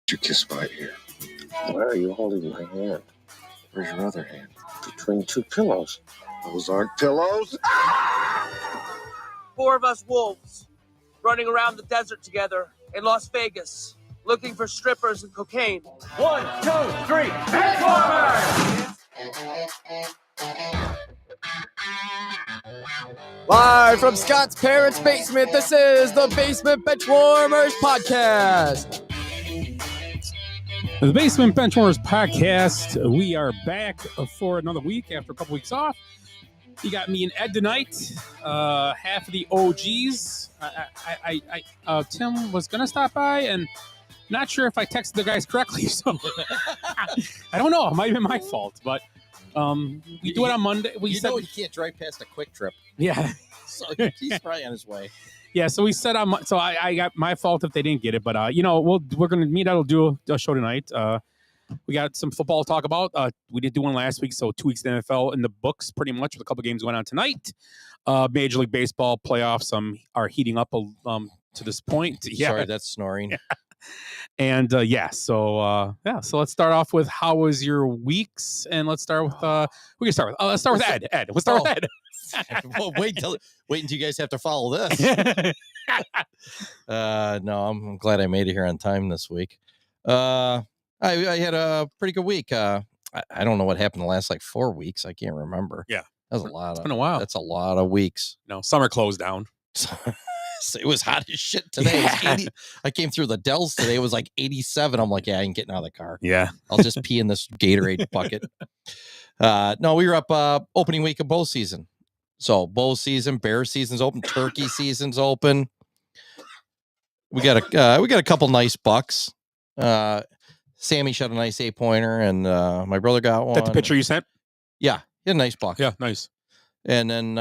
Your kiss right here. Why are you holding my hand? Where's your other hand? Between two pillows. Those aren't pillows. Four of us wolves running around the desert together in Las Vegas, looking for strippers and cocaine. 1, 2, 3, Benchwarmers! Live from Scott's parents' basement, this is the Basement Benchwarmers Podcast. The Basement Benchwarmers Podcast. We are back for another week after a couple weeks off. You got me and Ed tonight, half of the OGs. Tim was going to stop by, and not sure if I texted the guys correctly, so I don't know. It might have been my fault, but we do it on Monday. You can't drive past a Quick Trip. Yeah. So he's probably on his way. Yeah, so we said on. So I got my fault if they didn't get it, but we're gonna meet. I'll do a show tonight. We got some football to talk about. We did do one last week, so 2 weeks in the NFL in the books, pretty much, with a couple games going on tonight. Major League Baseball playoffs are heating up to this point. Yeah. Sorry, that's snoring. And so let's start off with how was your weeks, and let's start with let's start with Ed. Let's start with Ed. Well, wait until you guys have to follow this. No, I'm glad I made it here on time this week. I had a pretty good week. I don't know what happened the last 4 weeks. I can't remember. Yeah, that was a lot. It's been a while. That's a lot of weeks. No, summer closed down. So it was hot as shit today. It was 80. I came through the Dells today. It was 87. I'm like, yeah, I ain't getting out of the car. Yeah, I'll just pee in this Gatorade bucket. No, we were up opening week of bow season. So bow season, bear season's open, turkey season's open. We got a couple nice bucks. Sammy shot a nice 8-pointer, and my brother got one. That the picture you sent? Yeah, he had a nice buck. Yeah, nice. And then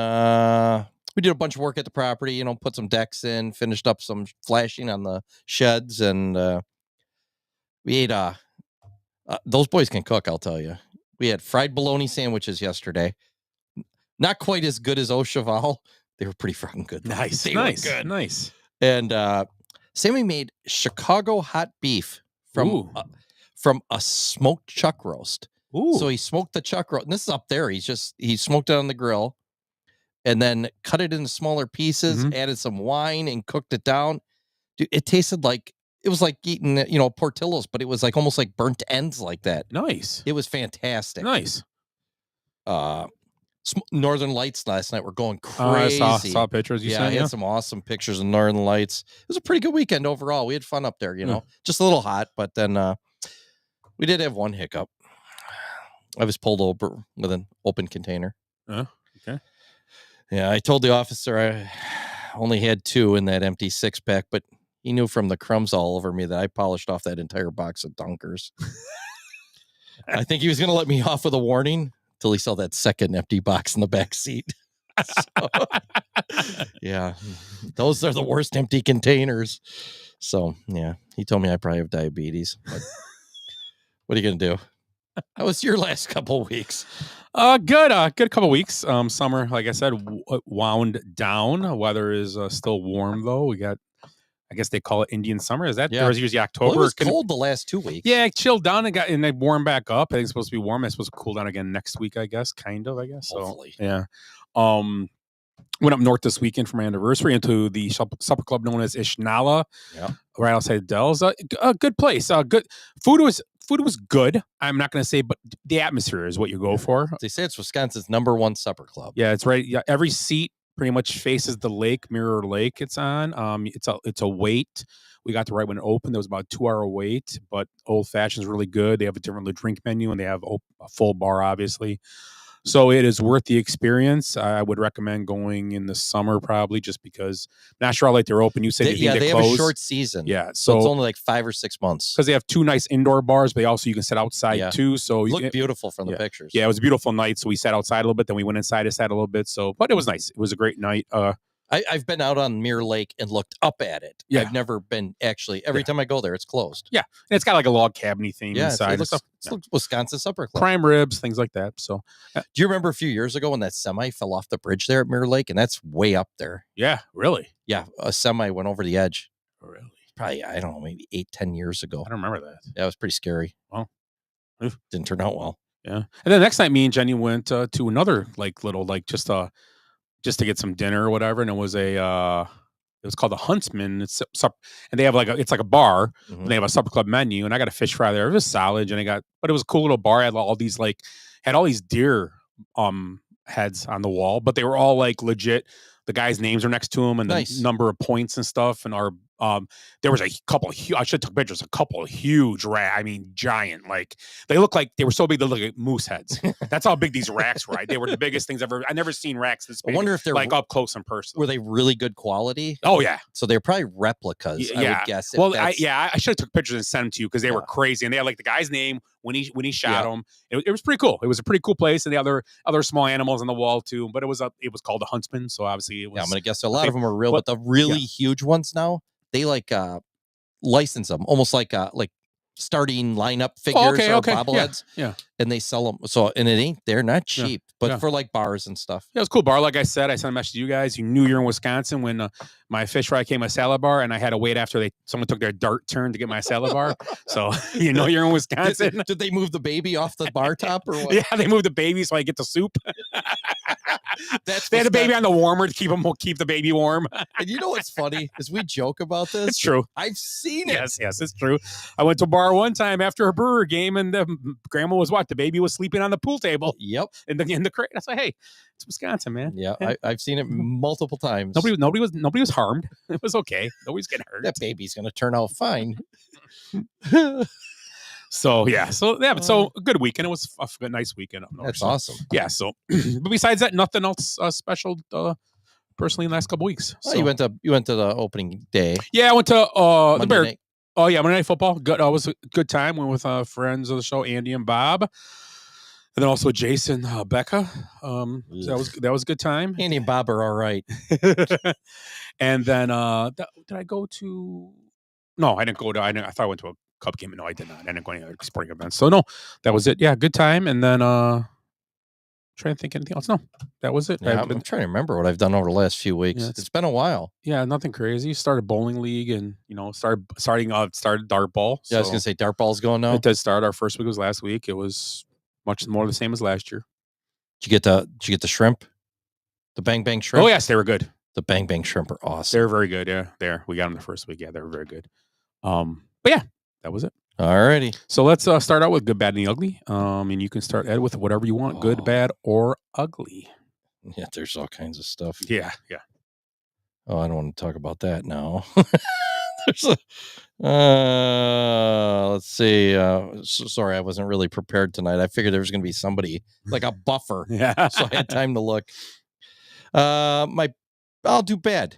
we did a bunch of work at the property. Put some decks in, finished up some flashing on the sheds, and we ate. Those boys can cook, I'll tell you. We had fried bologna sandwiches yesterday. Not quite as good as Au Cheval. They were pretty fucking good. Nice. They nice. were good. Nice. And Sammy made Chicago hot beef from a smoked chuck roast. Ooh. So he smoked the chuck roast. And this is up there. He smoked it on the grill and then cut it into smaller pieces, added some wine and cooked it down. Dude, it tasted like it was like eating, Portillo's, but it was almost like burnt ends like that. Nice. It was fantastic. Nice. Northern Lights last night were going crazy. I saw pictures you sent. I had some awesome pictures of Northern Lights. It was a pretty good weekend overall. We had fun up there, just a little hot, but then we did have one hiccup. I was pulled over with an open container. Oh, okay. Yeah, I told the officer I only had 2 in that empty 6-pack, but he knew from the crumbs all over me that I polished off that entire box of Dunkers. I think he was going to let me off with a warning till he saw that second empty box in the back seat. So, yeah, those are the worst empty containers. So, yeah, he told me I probably have diabetes. But what are you going to do? How was your last couple of weeks? Good couple weeks. Summer, like I said, wound down. Weather is still warm, though. We got, I guess they call it Indian summer. Is that? Or is it usually October? Well, it was cold the last 2 weeks. Yeah, it chilled down and they warmed back up. I think it's supposed to be warm. It's supposed to cool down again next week, I guess. Hopefully. So, yeah. Went up north this weekend for my anniversary into the supper club known as Ishnala, right outside Dells. A good place. Good food was good. I'm not going to say, but the atmosphere is what you go for. They say it's Wisconsin's #1 supper club. Yeah, it's right. Yeah, every seat pretty much faces the lake, Mirror Lake. It's on. It's a wait. We got the right when it opened. There was about a 2-hour wait, but Old Fashioned is really good. They have a different drink menu, and they have a full bar, obviously. So it is worth the experience. I would recommend going in the summer, probably, just because I'm not sure how late they're open. You said they have a short season. Yeah, so it's only 5 or 6 months because they have 2 nice indoor bars, but you can sit outside too. So it looked beautiful from the pictures. Yeah, it was a beautiful night. So we sat outside a little bit, then we went inside and sat a little bit. So, but it was nice. It was a great night. I've been out on Mirror Lake and looked up at it. Yeah. I've never been every time I go there, it's closed. Yeah. And it's got like a log cabiny thing inside. It looks Wisconsin Supper Club. Prime ribs, things like that. So do you remember a few years ago when that semi fell off the bridge there at Mirror Lake? And that's way up there. Yeah, really? Yeah. A semi went over the edge. Really? probably, I don't know, maybe 8-10 years ago. I don't remember that. That was pretty scary. Wow. Didn't turn out well. Yeah. And then next night, me and Jenny went to another little just to get some dinner or whatever, and it was called the Huntsman. It's and they have it's like a bar. Mhm. And they have a supper club menu, and I got a fish fry there. It was solid, and but it was a cool little bar. It had all these deer heads on the wall, but they were all legit. The guys' names are next to them, and Nice. the number of points and stuff. And there was a couple. I should have took pictures. A couple of huge rat. I mean, giant. They look like they were so big they look like moose heads. That's how big these racks were. They were the biggest things ever. I never seen racks this big. I wonder if they're up close and personal. Were they really good quality? Oh yeah. So they're probably replicas. I would guess. Well, I should have took pictures and sent them to you because they were crazy, and they had the guy's name when he shot them. It was pretty cool. It was a pretty cool place, and the other small animals on the wall too. But it was called the Huntsman, so obviously it was. Yeah, I'm gonna guess a lot of them are real, but the really huge ones now they license them almost like starting lineup figures or bobbleheads. Yeah. And they sell them. So, and they're not cheap, but for bars and stuff. Yeah, it was a cool bar. Like I said, I sent a message to you guys. You knew you're in Wisconsin when my fish fry came a salad bar, and I had to wait after someone took their dart turn to get my salad bar. So you're in Wisconsin. Did they move the baby off the bar top or what? Yeah, they moved the baby so I get the soup. They had a baby on the warmer to keep the baby warm. And you know what's funny is we joke about this. It's true. I've seen it. Yes, it's true. I went to a bar one time after a Brewer game, and grandma was the baby was sleeping on the pool table. Yep. In the crate. I was like, hey, it's Wisconsin, man. Yeah, I've seen it multiple times. Nobody was harmed. It was okay. Nobody's getting hurt. That baby's gonna turn out fine. So a good weekend. It was a nice weekend up north. That's awesome. Yeah. So, but besides that, nothing else special. Personally, in the last couple weeks. So. You went to the opening day. Yeah, I went to the Bear. Night. Oh yeah, Monday Night Football. Good. It was a good time. Went with friends of the show, Andy and Bob, and then also Jason, Becca. So that was a good time. Andy and Bob are all right. And then did I go to? No, I didn't go to. I thought I went to a Cub game. No, I did not. I didn't go to any other sporting events. So no, that was it. Yeah, good time. And then trying to think anything else. No, that was it. Yeah, I'm trying to remember what I've done over the last few weeks. Yeah, it's been a while. Yeah, nothing crazy. Started bowling league, and started dart ball. Yeah, I was gonna say dart ball's going now. It did start. Our first week was last week. It was much more the same as last year. Did you get the shrimp? The Bang Bang shrimp? Oh yes, they were good. The Bang Bang shrimp are awesome. They're very good. Yeah, we got them the first week. Yeah, they were very good. But yeah, that was it. Alrighty. So let's start out with good, bad, and the ugly. And you can start, Ed, with whatever you want, good, bad, or ugly. Yeah, there's all kinds of stuff. Yeah. Oh, I don't want to talk about that now. Let's see. Sorry, I wasn't really prepared tonight. I figured there was going to be somebody like a buffer. Yeah. So I had time to look. I'll do bad.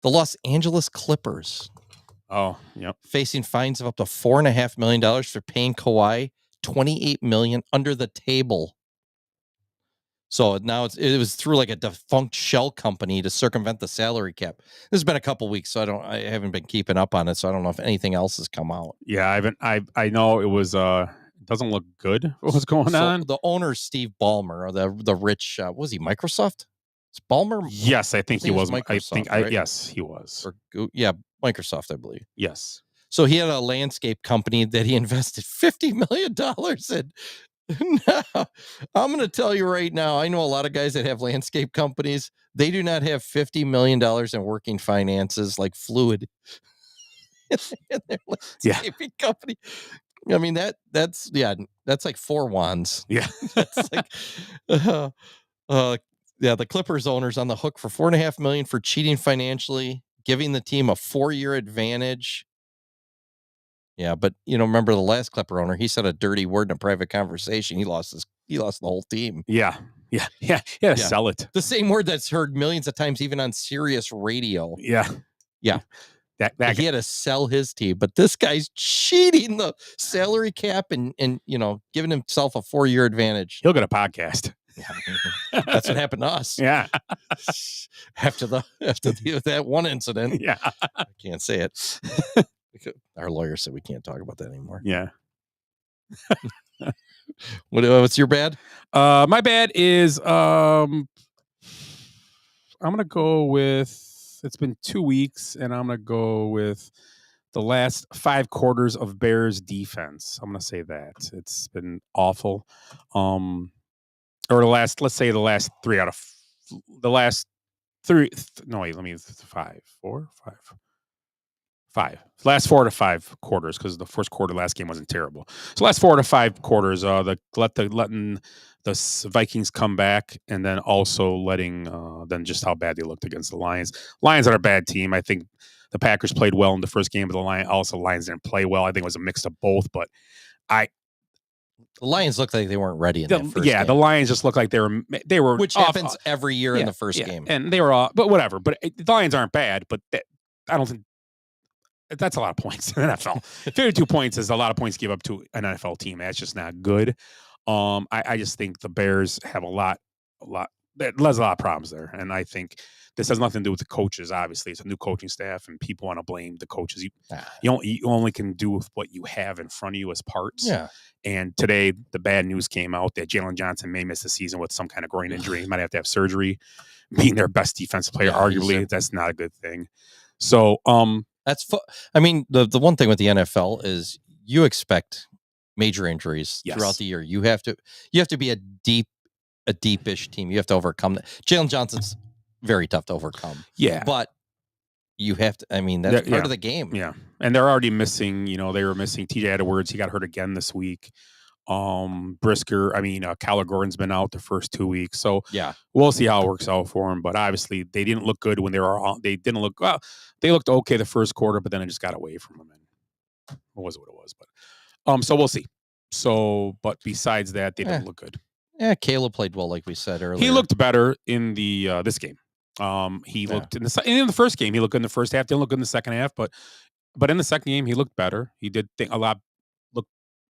The Los Angeles Clippers. Oh, yep. Facing fines of up to $4.5 million for paying Kawhi $28 million under the table. So now it was through like a defunct shell company to circumvent the salary cap. This has been a couple weeks, so I haven't been keeping up on it, so I don't know if anything else has come out. Yeah, I know it was it doesn't look good what's going on. The owner, Steve Ballmer, or the rich was he Microsoft? It's Ballmer? Yes, I think he was. Microsoft, right? Yes, he was. Microsoft, I believe. Yes. So he had a landscape company that he invested $50 million in. Now, I'm going to tell you right now, I know a lot of guys that have landscape companies. They do not have $50 million in working finances like Fluid in their landscaping company. I mean, that's like 4 wands. Yeah. That's like, the Clippers owner's on the hook for $4.5 million for cheating financially, giving the team a 4-year advantage. Yeah, but remember the last Clipper owner? He said a dirty word in a private conversation. He lost the whole team. Yeah. Sell it. The same word that's heard millions of times, even on Sirius radio. Yeah. That he had to sell his team, but this guy's cheating the salary cap and giving himself a 4-year advantage. He'll get a podcast. Yeah. That's what happened to us. Yeah. After that one incident. Yeah. I can't say it. Our lawyer said we can't talk about that anymore. Yeah. What's your bad? My bad is I'm gonna go with, it's been 2 weeks, and I'm gonna go with the last 5 quarters of Bears defense. I'm going to say that it's been awful. Or let's say the last 3 out of the last 3. No, wait, let me 5, 4, 5. 5. Last 4 to 5 quarters, because the first quarter last game wasn't terrible. So last 4 to 5 quarters, letting the Vikings come back, and then also letting then just how bad they looked against the Lions. Lions are a bad team. I think the Packers played well in the first game, but the Lions didn't play well. I think it was a mix of both. But the Lions looked like they weren't ready in that first game. The Lions just looked like they were, which happens every year in the first game, and they were but whatever. But the Lions aren't bad, but I don't think. That's a lot of points in the NFL. 52 points is a lot of points to give up to an NFL team. That's just not good. I just think the Bears have a lot. There's a lot of problems there, and I think this has nothing to do with the coaches. Obviously, it's a new coaching staff, and people want to blame the coaches. You only can do with what you have in front of you as parts. Yeah. And today, the bad news came out that Jalen Johnson may miss the season with some kind of groin injury. He might have to have surgery. Being their best defensive player, arguably, that's not a good thing. So, I mean, the one thing with the NFL is you expect major injuries throughout the year. You have to be a deepish team. You have to overcome that. Jalen Johnson's very tough to overcome. Yeah, but you have to. I mean, that's part of the game. Yeah, and they're already missing. They were missing T.J. Edwards. He got hurt again this week. Kyler Gordon's been out the first 2 weeks, so we'll see how it works out for him. But obviously, they didn't look good when they were on. They didn't look well. They looked okay the first quarter, but then it just got away from them. And it was what it was. But so we'll see. So, but besides that, they didn't look good. Yeah, Caleb played well, like we said earlier. He looked better in the this game. He looked in the first game. He looked good in the first half. Didn't look good in the second half, but in the second game, he looked better. He did a lot.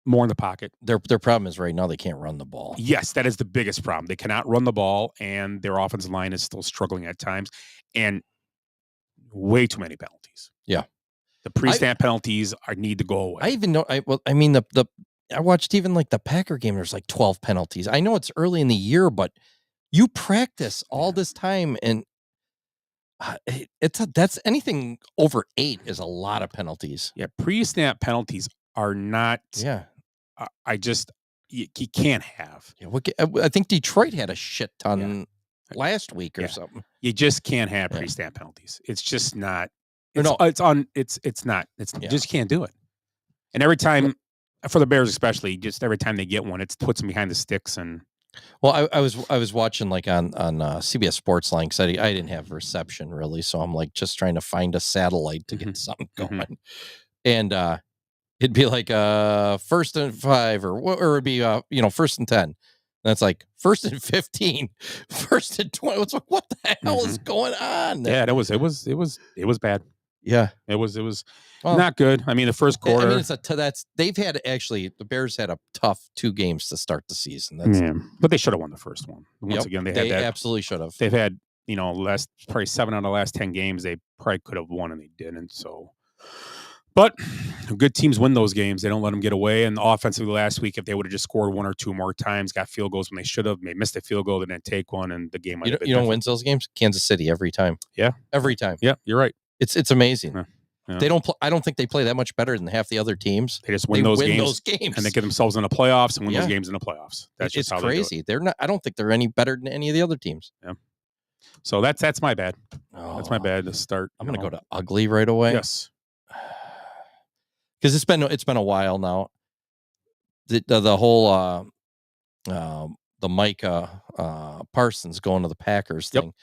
More in the pocket. Their problem is right now they can't run the ball. Yes, that is the biggest problem. They cannot run the ball, and their offensive line is still struggling at times, and way too many penalties. Yeah, the pre-snap penalties need to go away. I even know. I watched even like the Packer game. There's like 12 penalties. I know it's early in the year, but you practice all this time, and that's anything over 8 is a lot of penalties. Yeah, pre-snap penalties are not. Yeah. You can't have. Yeah, I think Detroit had a shit ton last week or something. You just can't have pre-snap penalties. It's just not. You just can't do it. And every time, for the Bears especially, just every time they get one, it puts them behind the sticks. And well, I was watching like on CBS Sports Line because I didn't have reception really, so I'm like just trying to find a satellite to get something going, and it'd be like 1st and 5 or it'd be 1st and 10. That's like 1st and 15, 1st and 20. It's like, what the hell is going on? Yeah, it was bad. Yeah, it was not good. I mean, the first quarter. I mean, they've had the Bears had a tough 2 games to start the season. But they should have won the first one. Once again, they absolutely should have. They've had probably 7 out of the last 10 games they probably could have won and they didn't. So. But good teams win those games. They don't let them get away. And offensively last week, if they would have just scored 1 or 2 more times, got field goals when they should have, they missed a field goal, they didn't take one, and the game might have been different. Wins those games? Kansas City every time. Yeah. Every time. Yeah, you're right. It's amazing. Yeah. They don't. I don't think they play that much better than half the other teams. They just win those games, and they get themselves in the playoffs and win those games in the playoffs. That's just how crazy. They do it. They're not. I don't think they're any better than any of the other teams. Yeah. So that's my bad. That's my bad to start. I'm going to go to ugly right away. Yes. Because it's been a while now. The whole the Micah Parsons going to the Packers thing.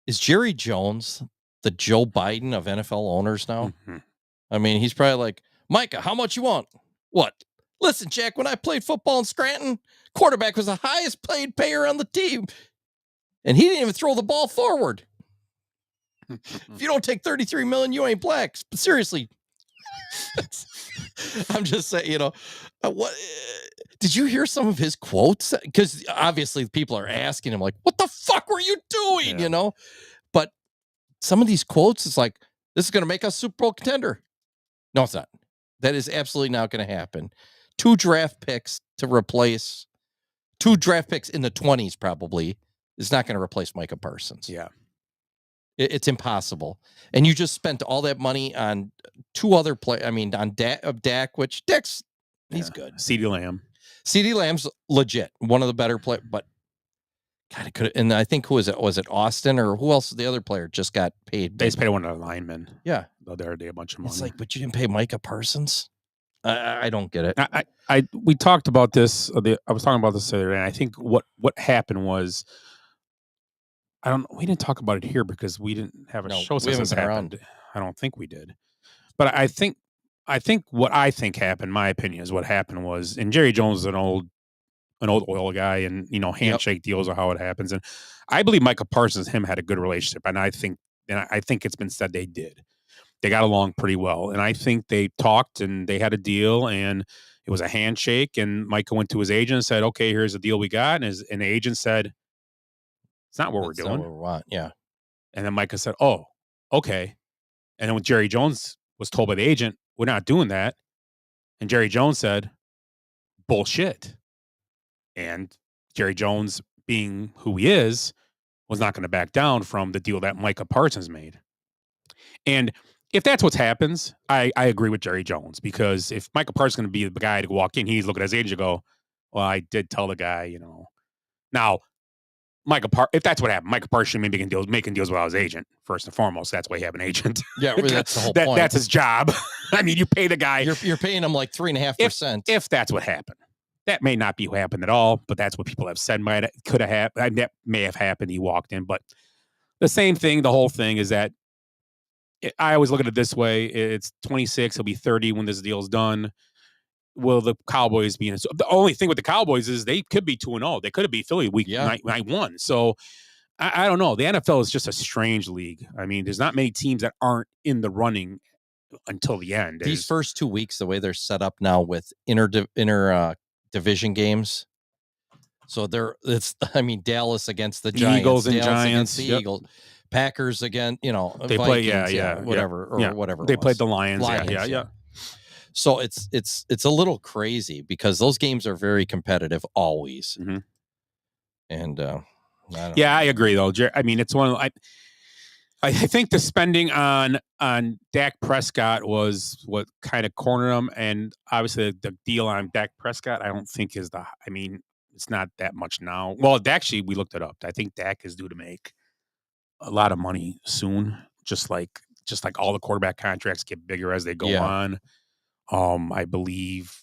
Is Jerry Jones the Joe Biden of NFL owners now? Mm-hmm. I mean, he's probably like, Micah, how much you want? What? Listen, Jack, when I played football in Scranton, quarterback was the highest paid player on the team, and he didn't even throw the ball forward. If you don't take $33 million, you ain't black. But seriously. I'm just saying, what did you hear some of his quotes? Because obviously people are asking him like, what the fuck were you doing? Yeah. But some of these quotes, it's like, this is going to make us Super Bowl contender. No, it's not. That is absolutely not going to happen. 2 draft picks to replace 2 draft picks in the 20s probably is not going to replace Micah Parsons. Yeah. It's impossible. And you just spent all that money on two other players. I mean, on Dak, which Dak's he's good. CeeDee Lamb. CeeDee Lamb's legit, one of the better players. But God, it could. And I think who was it? Was it Austin or who else? The other player just got paid. They just paid one of the linemen. Yeah, the other day a bunch of money. It's like, but you didn't pay Micah Parsons. I don't get it. We talked about this. I was talking about this the other day. And I think what happened was, we didn't talk about it here because we didn't have a show since this happened. I don't think we did. But I think what I think happened, my opinion, is what happened was, and Jerry Jones is an old oil guy, and handshake deals are how it happens. And I believe Micah Parsons and him had a good relationship, and I think it's been said they did. They got along pretty well, and I think they talked and they had a deal, and it was a handshake. And Micah went to his agent and said, "Okay, here's the deal we got," and the agent said, "It's not what we're doing. Not what we want." Yeah. And then Micah said, "Oh, okay." And then when Jerry Jones was told by the agent, "We're not doing that," and Jerry Jones said, "Bullshit." And Jerry Jones, being who he is, was not going to back down from the deal that Micah Parsons made. And if that's what happens, I agree with Jerry Jones, because if Micah Parsons is going to be the guy to walk in, he's looking at his agent and go, "Well, I did tell the guy, Now, if that's what happened, Micah Parsons should be making deals without his agent, first and foremost. That's why you have an agent. Yeah, that's the whole point. That's his job. I mean, you pay the guy. You're paying him like 3.5%. If that's what happened. That may not be what happened at all, but that's what people have said. Could have happened. That may have happened. He walked in, but the same thing. The whole thing is that I always look at it this way: it's 26. He'll be 30 when this deal's done. Will the Cowboys be in it? So the only thing with the Cowboys is they could be 2-0. They could have beat Philly week night 1. So I don't know. The NFL is just a strange league. I mean, there's not many teams that aren't in the running until the end. These first 2 weeks, the way they're set up now with inter division games. So Dallas against the Giants, Eagles and Dallas Giants, against the Eagles, Packers again, they Vikings, play, whatever. They played the Lions. Yeah. So it's a little crazy because those games are very competitive always. Mm-hmm. And I agree though. I mean, it's one of I think the spending on Dak Prescott was what kind of cornered him, and obviously the deal on Dak Prescott I don't think is it's not that much now. Well, actually we looked it up. I think Dak is due to make a lot of money soon, just like all the quarterback contracts get bigger as they go on. I believe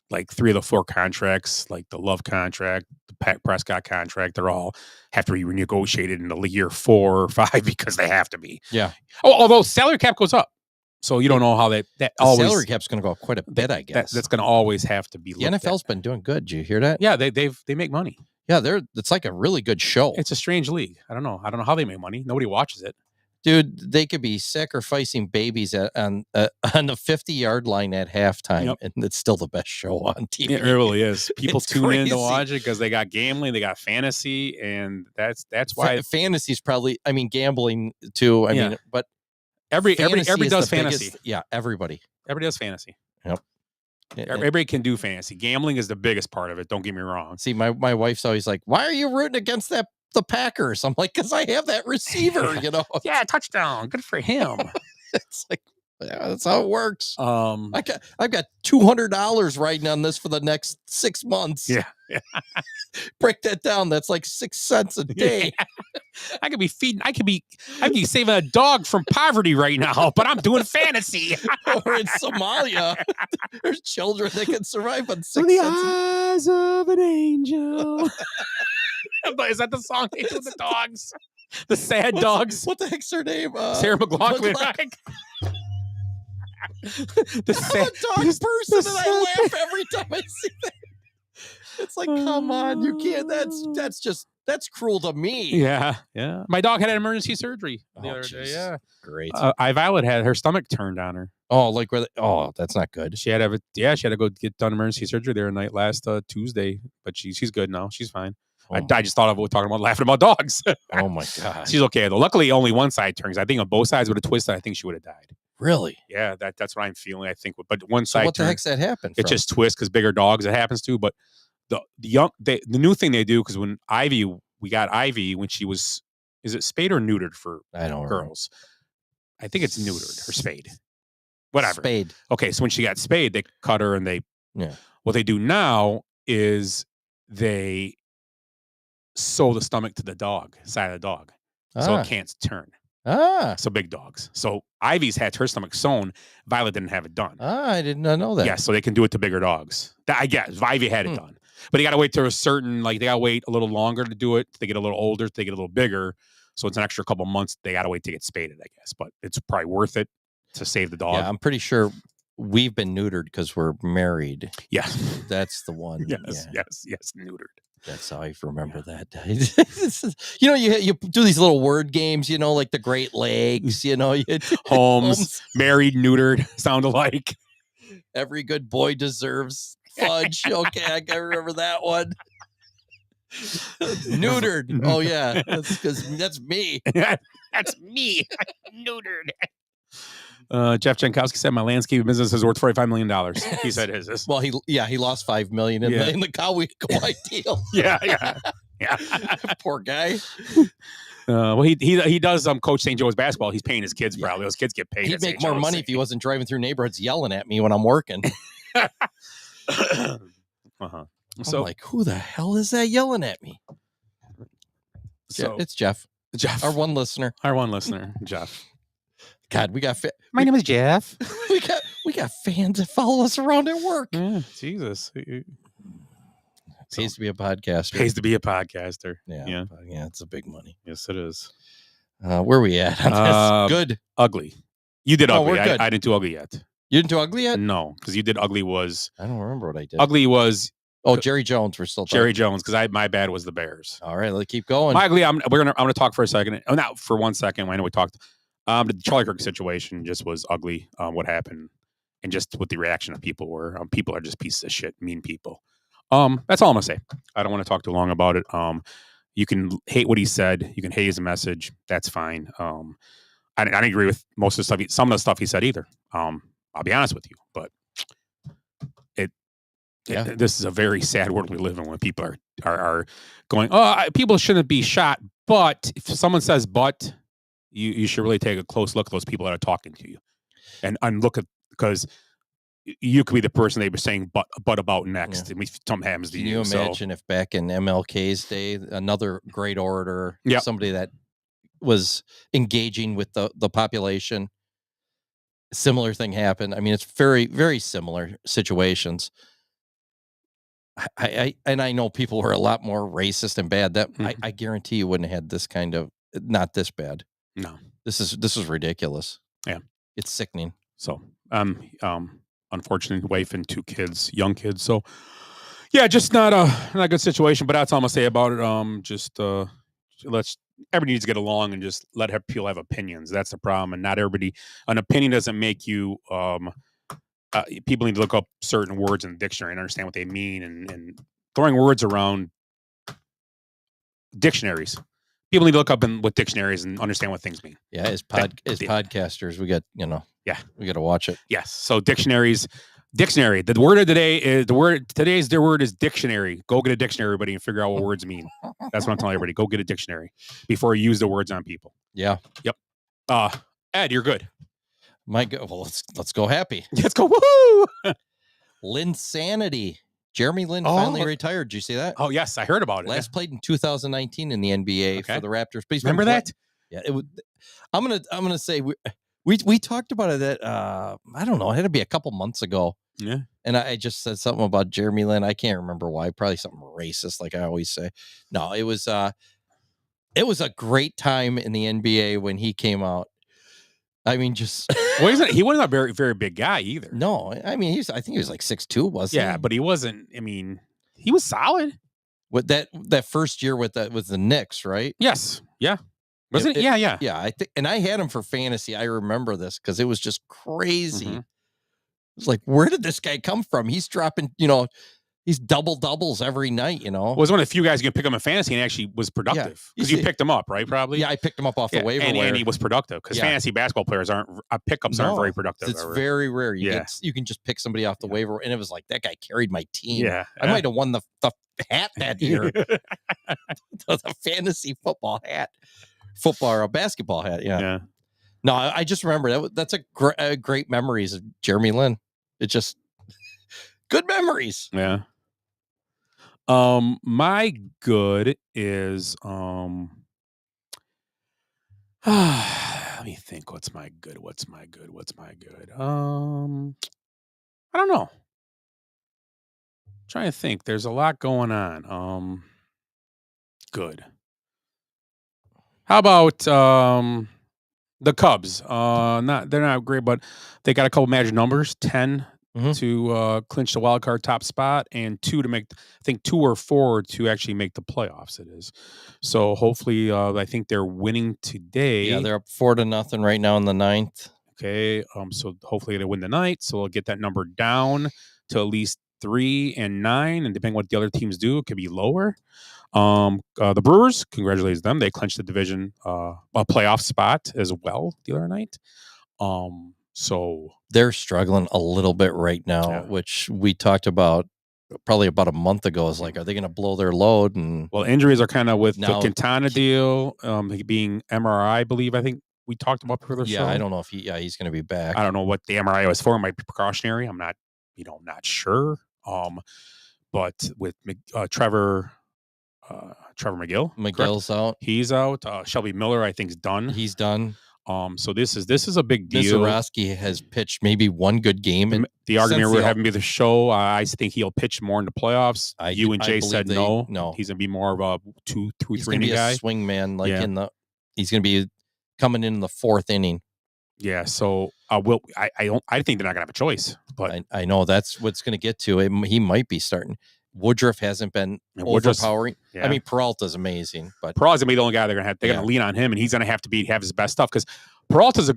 like 3 of the 4 contracts, like the Love contract, the Prescott contract, they're all have to be renegotiated in the year 4 or 5 because they have to be. Yeah. Oh, although salary cap goes up, so you don't know how that always salary cap's going to go up quite a bit. I guess that's going to always have to be. The NFL's been doing good. Did you hear that? Yeah, they make money. Yeah, it's like a really good show. It's a strange league. I don't know how they make money. Nobody watches it. Dude, they could be sacrificing babies on the 50-yard line at halftime, and it's still the best show on TV. It really is. People tune in to crazy. watch it because they got gambling, they got fantasy, and that's why fantasy's probably. I mean, gambling too. I mean, but everybody does fantasy. Everybody does fantasy. Yep. Everybody can do fantasy. Gambling is the biggest part of it. Don't get me wrong. See, my wife's always like, "Why are you rooting against the Packers?" I'm like, "Because I have that receiver, Yeah, touchdown. Good for him. It's like, yeah, that's how it works. I've got $200 riding on this for the next 6 months. Yeah. Break that down. That's like 6 cents a day. I could be saving a dog from poverty right now, but I'm doing fantasy. Or in Somalia, there's children that can survive on 6 cents. The eyes of an angel. Is that the song they do with the dogs? The sad dogs. What the heck's her name? Sarah McLachlan. I'm a dog person, and I laugh every time I see that. It's like, come on, you can't. That's cruel to me. Yeah. My dog had an emergency surgery the other day. Yeah, great. Violet had her stomach turned on her. Oh, that's not good. She had to go get done emergency surgery there night last Tuesday, but she's good now. She's fine. I just thought of what we're talking about, laughing about dogs. Oh my god, she's okay though. Luckily, only one side turns. I think on both sides would have twisted. I think she would have died. Really? Yeah, that's what I'm feeling. I think, but one side. What the heck's that happen? It just twists because bigger dogs it happens to. But the new thing they do, because when we got Ivy when she was Is it spayed or neutered for I don't know. girls? I think it's neutered or spayed. Whatever. Spayed. Okay, so when she got spayed, they cut her and Yeah. what they do now is they sew the stomach to the dog, side of the dog. So it can't turn. So big dogs. So Ivy's had her stomach sewn. Violet didn't have it done. I did not know that. Yeah, so they can do it to bigger dogs. I guess Ivy had it done. But you got to wait to a certain, they got to wait a little longer to do it. They get a little older, they get a little bigger. So it's an extra couple months. They got to wait to get spaded, I guess. But it's probably worth it to save the dog. Yeah, I'm pretty sure we've been neutered because we're married. Yeah. That's the one. Yes, neutered. That's how I remember that. You do these little word games, like the Great Lakes, Homes, married, neutered, sound alike. Every good boy deserves fudge. Okay, I can remember that one. Neutered. Oh yeah, that's me. That's me. Neutered. Jeff Jankowski said my landscaping business is worth $45 million. He said his. Well, he lost $5 million in the Kauai deal. Yeah. Poor guy. Well, he does Coach St. Joe's basketball. He's paying his kids probably. Those kids get paid. He'd make more money if he wasn't driving through neighborhoods yelling at me when I'm working. So I'm like, who the hell is that yelling at me? So it's Jeff. Our one listener, Jeff. God, we got. My name is Jeff. we got fans that follow us around at work. Yeah, Jesus. Pays to be a podcaster. Pays to be a podcaster. Yeah, it's a big money. Yes, it is. Where are we at on this? Good. Ugly. You did ugly. We're good. I didn't do ugly yet. You didn't do ugly yet? No, because you did ugly was. I don't remember what I did. Ugly was. Oh, Jerry Jones. We're still talking. Jerry Jones, because my bad was the Bears. All right, let's keep going. My ugly. I'm gonna talk for a second. Oh, not for 1 second. I know we talked. The Charlie Kirk situation just was ugly. What happened, and just what the reaction of people were. People are just pieces of shit, mean people. That's all I'm gonna say. I don't want to talk too long about it. You can hate what he said. You can hate his message. That's fine. I didn't agree with most of the stuff. Some of the stuff he said either. I'll be honest with you, but this is a very sad world we live in when people are going, people shouldn't be shot. But if someone says, but you should really take a close look at those people that are talking to you and look at, because you could be the person they were saying but about next. Yeah. If something happens to you. Can you imagine if back in MLK's day, another great orator, somebody that was engaging with the population, similar thing happened. I mean, it's very, very similar situations. I know people were a lot more racist and bad. That I guarantee you wouldn't have had this kind of, not this bad. No, this is ridiculous. Yeah, it's sickening. So, unfortunate wife and 2 kids, young kids. So, yeah, just not a good situation. But that's all I'm gonna say about it. Everybody needs to get along and just let people have opinions. That's the problem. And not everybody, an opinion doesn't make you. People need to look up certain words in the dictionary and understand what they mean, and throwing words around dictionaries. People need to look up with dictionaries and understand what things mean. Yeah, as podcasters, we got we got to watch it. Yes. So dictionary. The word of the day is today's word is dictionary. Go get a dictionary, everybody, and figure out what words mean. That's what I'm telling everybody. Go get a dictionary before you use the words on people. Yeah. Yep. Ed, you're good. Well, let's go happy. Let's go. Woohoo! Linsanity. Jeremy Lin finally retired. Did you see that? Oh, yes. I heard about it. Last played in 2019 in the NBA for the Raptors. But remember that? Yeah. I'm gonna say we talked about it that I don't know. It had to be a couple months ago. Yeah. And I just said something about Jeremy Lin. I can't remember why. Probably something racist, like I always say. No, it was a great time in the NBA when he came out. I mean, just he wasn't a very, very big guy either. No, I mean, I think he was like 6'2", wasn't he? Yeah, but he wasn't. I mean, he was solid. With that first year with the Knicks, right? Yes. Yeah. Wasn't it? Yeah. Yeah, I think, and I had him for fantasy. I remember this because it was just crazy. Mm-hmm. It was like, where did this guy come from? He's dropping, he's doubles every night, Was one of the few guys you can pick him in fantasy and actually was productive. Because you picked him up, right? Probably. Yeah, I picked him up off the waiver wire. And he was productive because fantasy basketball players pickups aren't very productive. It's very rare. You can just pick somebody off the waiver, and it was like that guy carried my team. Yeah, I might have won the hat that year. The fantasy football hat. football or a basketball hat. Yeah. No, I just remember that's a great memories of Jeremy Lin. It just good memories. Yeah. My good is let me think. What's my good? I don't know. Trying to think. There's a lot going on. Good. How about the Cubs? They're not great, but they got a couple magic numbers: 10 to clinch the wild card top spot, and 2 to make. I think 2 or 4 to actually make the playoffs. It is. So hopefully, I think they're winning today. Yeah, they're up 4-0 right now in the 9th. Okay. So hopefully they win the night. So we'll get that number down to at least 3 and 9, and depending on what the other teams do, it could be lower. The Brewers, congratulations them. They clinched the division a playoff spot as well the other night. So they're struggling a little bit right now, which we talked about probably about a month ago. Is like, are they going to blow their load? And well, injuries are kind of with the Quintana deal, being MRI, I believe. I think we talked about before the show. I don't know if he's going to be back. I don't know what the MRI was for. It might be precautionary. I'm not sure. But with Trevor McGill's out. He's out. Shelby Miller, I think, is done. He's done. So this is a big deal. Mizorowski has pitched maybe one good game. And the argument we're having with the show, I think he'll pitch more in the playoffs. You and Jay said no. He's going to be more of a 2, 3 inning guy. He's going to be a swing man. He's going to be coming in the 4th inning. Yeah. So I think they're not going to have a choice. But I know that's what's going to get to him. He might be starting. Woodruff hasn't been overpowering. I mean, Peralta's amazing, but Peralta's gonna be the only guy they're gonna have. They're gonna lean on him, and he's gonna have to have his best stuff. Because Peralta's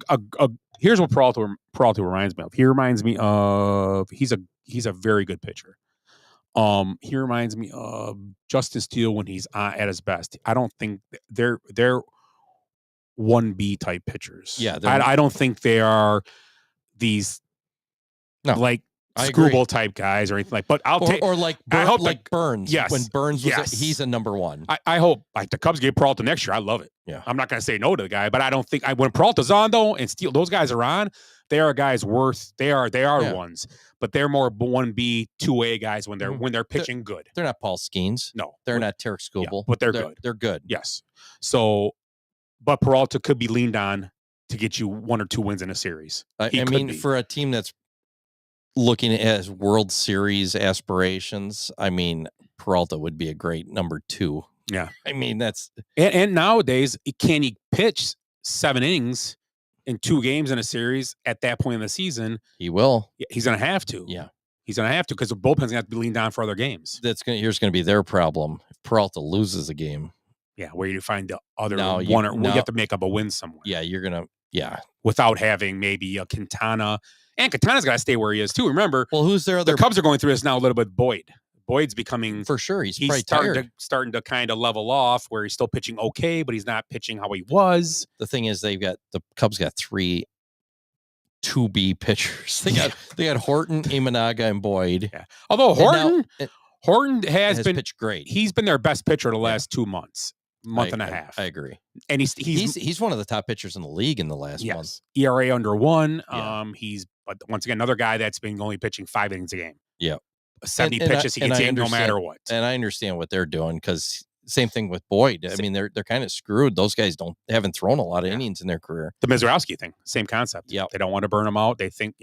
here's what Peralta reminds me of. He reminds me of he's a very good pitcher. He reminds me of Justin Steele when he's at his best. I don't think they're 1B type pitchers. Yeah, I don't think they are these screwball type guys or anything like. But like Burns. Yes, when Burns was he's a number 1. I hope the Cubs get Peralta next year. I love it. Yeah, I'm not going to say no to the guy, but I don't think when Peralta's on though and Steele, those guys are on. They are guys worth. They are ones, but they're more 1B, 2A guys when they're pitching good. They're not Paul Skeens. No, they're not Tarek Skubal, but they're good. They're good. Yes. So, but Peralta could be leaned on to get you 1 or 2 wins in a series. I mean, for a team that's looking at World Series aspirations, I mean, Peralta would be a great number 2. Yeah. I mean, that's... And nowadays, can he pitch 7 innings in 2 games in a series at that point in the season? He will. He's going to have to. Yeah. He's going to have to because the bullpen's going to have to be leaned on for other games. Here's going to be their problem. If Peralta loses a game. Yeah, where you find the other one, you have to make up a win somewhere. Yeah, you're going to... Yeah. Without having maybe a Quintana... And Quintana's got to stay where he is too. Remember, who's their other? The Cubs are going through this now a little bit. Boyd's becoming for sure. He's starting to kind of level off where he's still pitching okay, but he's not pitching how he was. The thing is, the Cubs got 3 2B pitchers. They got Horton, Imanaga, and Boyd. Yeah. Although Horton has been pitched great. He's been their best pitcher the last 2 months. Month and a half. I agree. And he's one of the top pitchers in the league in the last month. ERA under 1. Yeah. But once again, another guy that's been only pitching 5 innings a game. Yeah. 70 pitches he gets in no matter what. And I understand what they're doing because same thing with Boyd. I mean, they're kind of screwed. Those guys haven't thrown a lot of innings in their career. The Mizorowski thing, same concept. Yeah. They don't want to burn him out. They think,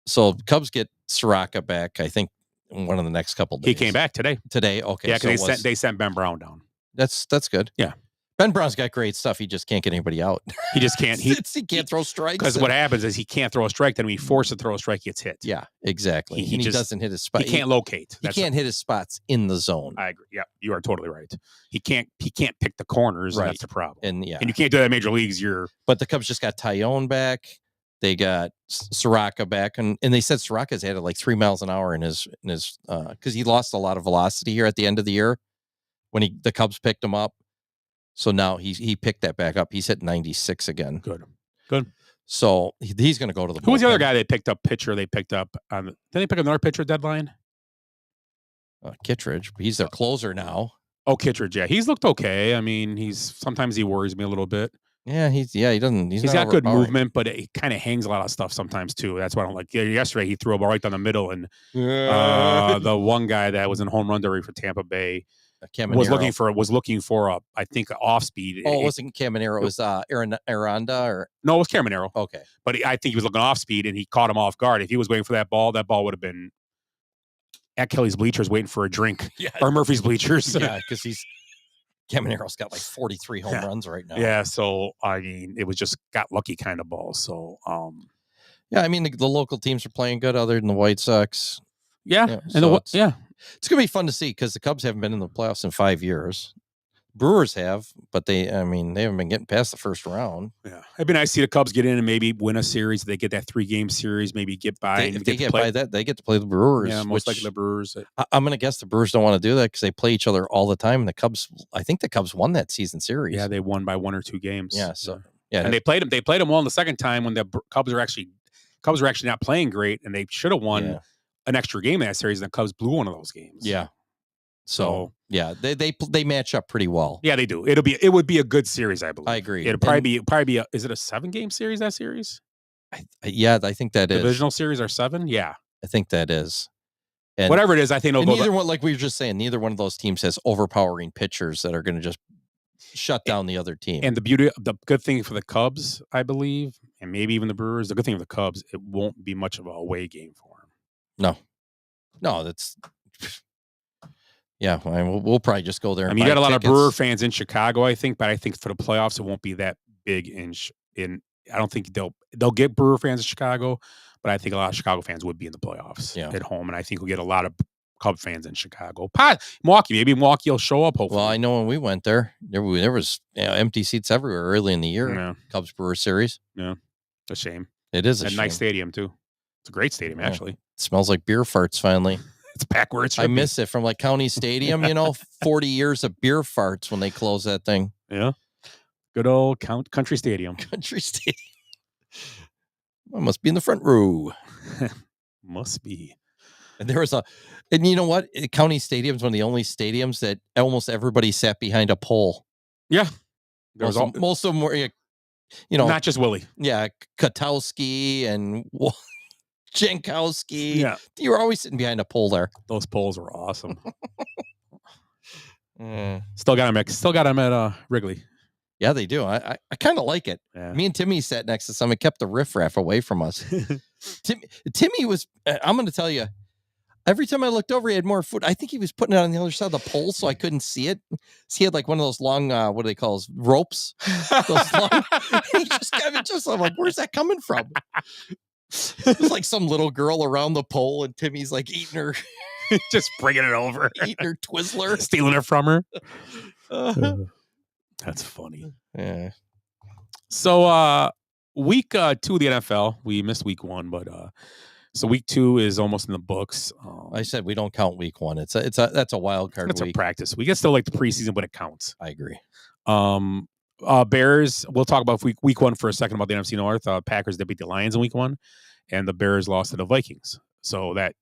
So Cubs get Soraka back, I think, in one of the next couple days. He came back today. Okay. Yeah, because they sent Ben Brown down. That's good. Yeah. Ben Brown's got great stuff. He just can't get anybody out. He just can't. He can't throw strikes. Because what happens is he can't throw a strike. Then when he forces to throw a strike, he gets hit. Yeah, exactly. He doesn't hit his spot. He can't locate. He can't hit his spots in the zone. I agree. Yeah, you are totally right. He can't pick the corners. Right. That's the problem. And you can't do that in major leagues. But the Cubs just got Tyone back. They got Soraka back, and they said Soraka's had like 3 miles an hour in his because he lost a lot of velocity here at the end of the year when the Cubs picked him up. So now he picked that back up. He's hit 96 again. Good. So he's going to go to the. Who was the other guy they picked up? Pitcher they picked up. Did they pick up another pitcher deadline? Kittredge. He's their closer now. Oh, Kittredge, yeah. He's looked okay. I mean, sometimes he worries me a little bit. Yeah, he doesn't. He's He's not got good overpowering. movement, but it kind of hangs a lot of stuff sometimes too. That's why I don't like. Yesterday, he threw a ball right down the middle, and the one guy that was in home run derby for Tampa Bay was looking for a, I think, an off speed. Oh, it wasn't Caminero. It was Aranda or no, it was Caminero. Okay, but I think he was looking off speed, and he caught him off guard. If he was waiting for that ball would have been at Kelly's bleachers waiting for a drink, or Murphy's bleachers. Yeah, because Caminero's got like 43 home runs right now. Yeah, so I mean, it was just got lucky kind of ball. So, yeah, I mean the local teams are playing good, other than the White Sox. Yeah, and it's gonna be fun to see because the Cubs haven't been in the playoffs in 5 years. Brewers have, but they haven't been getting past the first round. Yeah, it'd be nice to see the Cubs get in and maybe win a series. They get that 3-game series, maybe get by. If they get by that, they get to play the Brewers. Yeah, most likely the Brewers. I'm going to guess the Brewers don't want to do that because they play each other all the time. And the Cubs, I think the Cubs won that season series. Yeah, they won by 1 or 2 games. Yeah, and they played them. They played them well in the second time when the Cubs were actually not playing great, and they should have won an extra game in that series. And the Cubs blew one of those games. Yeah. So yeah, they match up pretty well. Yeah, they do. It would be a good series, I believe. I agree. It'd probably be. Is it a 7-game series? That series? I think that is. Divisional series are 7. Yeah, I think that is. And whatever it is, I think it'll go. Neither one, like we were just saying, neither one of those teams has overpowering pitchers that are going to just shut down the other team. And the good thing for the Cubs, I believe, and maybe even the Brewers, the good thing for the Cubs, it won't be much of a away game for them. No, that's. Yeah, we'll probably just go there. I mean, you got a lot of Brewer fans in Chicago, I think, but I think for the playoffs, it won't be that big. I don't think they'll get Brewer fans in Chicago, but I think a lot of Chicago fans would be in the playoffs at home, and I think we'll get a lot of Cub fans in Chicago. Maybe Milwaukee will show up. Hopefully, well, I know when we went there was empty seats everywhere early in the year. Yeah. Cubs Brewer series. Yeah, it's a shame. It is a shame. Nice stadium too. It's a great stadium, actually. It smells like beer farts. Finally. It's back where it's. I miss it from like County Stadium. 40 years of beer farts when they close that thing. Yeah, good old Country Stadium. Country Stadium. I must be in the front row. Must be. And and you know what? County Stadium is one of the only stadiums that almost everybody sat behind a pole. Yeah, most of them were. Not just Willie. Yeah, Katowski and. Jankowski. Yeah. You were always sitting behind a pole there. Those poles were awesome. Still got him at Wrigley. Yeah, they do. I kind of like it. Yeah. Me and Timmy sat next to someone, kept the riffraff away from us. Timmy was, I'm going to tell you, every time I looked over, he had more food. I think he was putting it on the other side of the pole so I couldn't see it. He had like one of those long, what do they call those, ropes? Those long, he I'm like, where's that coming from? It was like some little girl around the pole, and Timmy's like eating her, just bringing it over, eating her Twizzler, stealing it from her. That's funny. Yeah. So, week 2 of the NFL, we missed week 1, but so week 2 is almost in the books. I said we don't count week 1. That's a wild card. It's week. A practice week. It's still like the preseason, but it counts. I agree. Bears, we'll talk about week 1 for a second about the NFC North. Packers, they beat the Lions in week 1, and the Bears lost to the Vikings. So that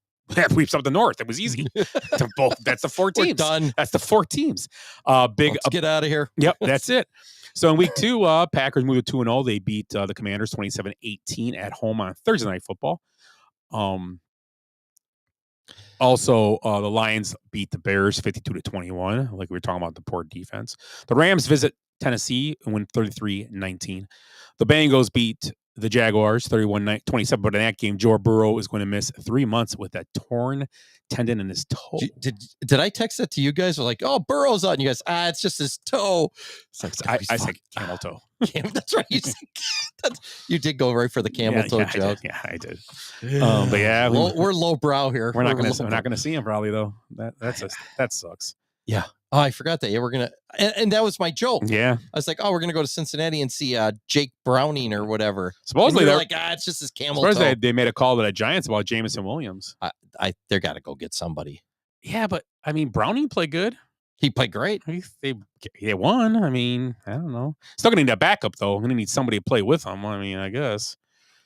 sweeps up the North. It was easy. That's the 4 teams. We're done. That's the 4 teams. Let's get out of here. Yep, that's it. So in week 2, Packers moved to 2-0. They beat the Commanders 27-18 at home on Thursday Night Football. Also, the Lions beat the Bears 52-21. Like we were talking about the poor defense. The Rams visit Tennessee and win 33-19. The Bengals beat the Jaguars 31-27. But in that game, Joe Burrow is going to miss 3 months with a torn tendon in his toe. Did I text that to you guys? We're like, oh, Burrow's out. And you guys, it's just his toe. I said camel toe. That's right. You did go right for the camel toe joke. Yeah, I did. But yeah, we're low brow here. We're not going to see him probably though. That sucks. Yeah. Oh, I forgot that. Yeah, we're gonna, and that was my joke. Yeah, I was like, oh, we're gonna go to Cincinnati and see Jake Browning or whatever. Supposedly they're like, it's just his camel toe. They made a call to the Giants about Jameson Williams. They got to go get somebody. Yeah, but I mean, Browning played good. He played great. They won. I mean, I don't know. Still gonna need a backup though. I'm gonna need somebody to play with him. I mean, I guess.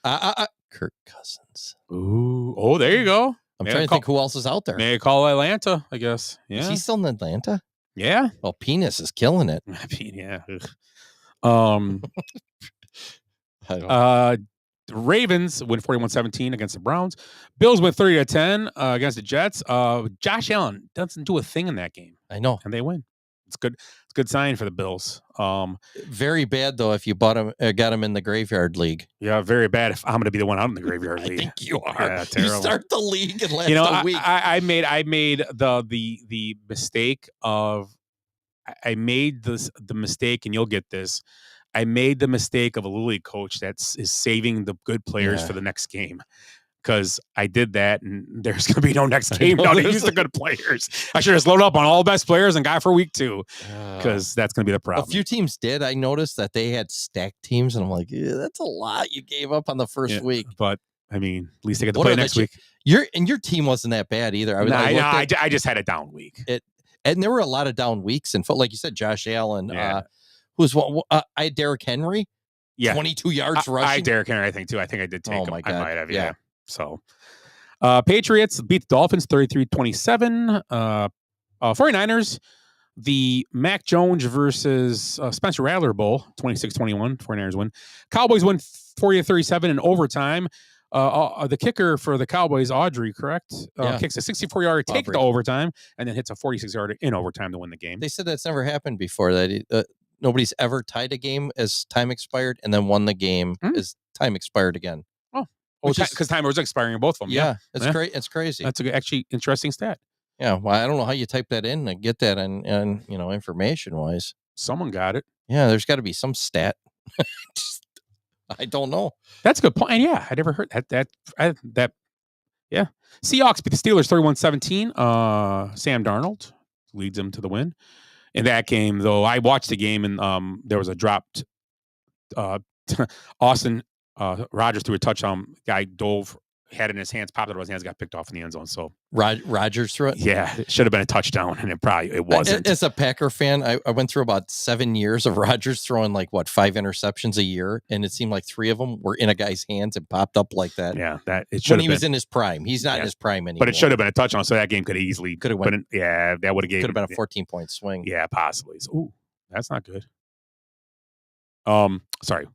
Kirk Cousins. Ooh. Oh, there you go. I'm trying to think who else is out there. May I call Atlanta? I guess. Yeah. Is he still in Atlanta? Yeah. Well, penis is killing it. I mean, yeah. I don't The Ravens win 41-17 against the Browns. Bills win 30-10 against the Jets. Josh Allen doesn't do a thing in that game, I know. and they win. It's good. It's a good sign for the Bills. Very bad though if you got him in the graveyard league. Yeah, very bad. If I'm going to be the one out in the graveyard I league, think you are. Yeah, You terrible. start the league and last You know, a week. I made the mistake of I made the mistake, and you'll get this. I made the mistake of a Little League coach is saving the good players for the next game. Because I did that, and there's going to be no next game now to use the good players. I should have just loaded up on all the best players and got for week 2, because that's going to be the problem. A few teams did. I noticed that they had stacked teams, and I'm like, yeah, that's a lot you gave up on the first week. But I mean, at least they get to play next week. Your team wasn't that bad either. I just had a down week. And there were a lot of down weeks, and like you said, Josh Allen, who's what? I had Derrick Henry, 22 yards rushing. I had Derrick Henry, I think too. I think I did take him. My God. I might have, yeah. So, Patriots beat the Dolphins 33-27. 49ers, the Mac Jones versus Spencer Rattler Bowl, 26-21. 49ers win. Cowboys win 40-37 in overtime. The kicker for the Cowboys, Audrey, correct? Kicks a 64-yard take to overtime, and then hits a 46-yard in overtime to win the game. They said that's never happened before. That nobody's ever tied a game as time expired and then won the game as time expired again. Because time was expiring in both of them. Yeah, it's great. It's crazy. That's actually interesting stat. Yeah, well, I don't know how you type that in and get that on information wise. Someone got it. Yeah, there's got to be some stat. I don't know. That's a good point. And yeah, I never heard that. Yeah, Seahawks beat the Steelers 31-17. Sam Darnold leads them to the win. In that game, though, I watched the game, and there was a dropped Austin. Rodgers threw a touchdown. Guy dove, had it in his hands, popped out of his hands, got picked off in the end zone. So Rodgers threw it. Yeah, it should have been a touchdown, and it wasn't. As a Packer fan, I went through about 7 years of Rodgers throwing 5 interceptions a year, and it seemed like 3 of them were in a guy's hands and popped up like that. Yeah, that it should. When he was in his prime, he's not in his prime anymore. But it should have been a touchdown, so that game could have went. Yeah, that would have could have been a 14-point swing. Yeah, possibly. So, ooh, that's not good. Sorry.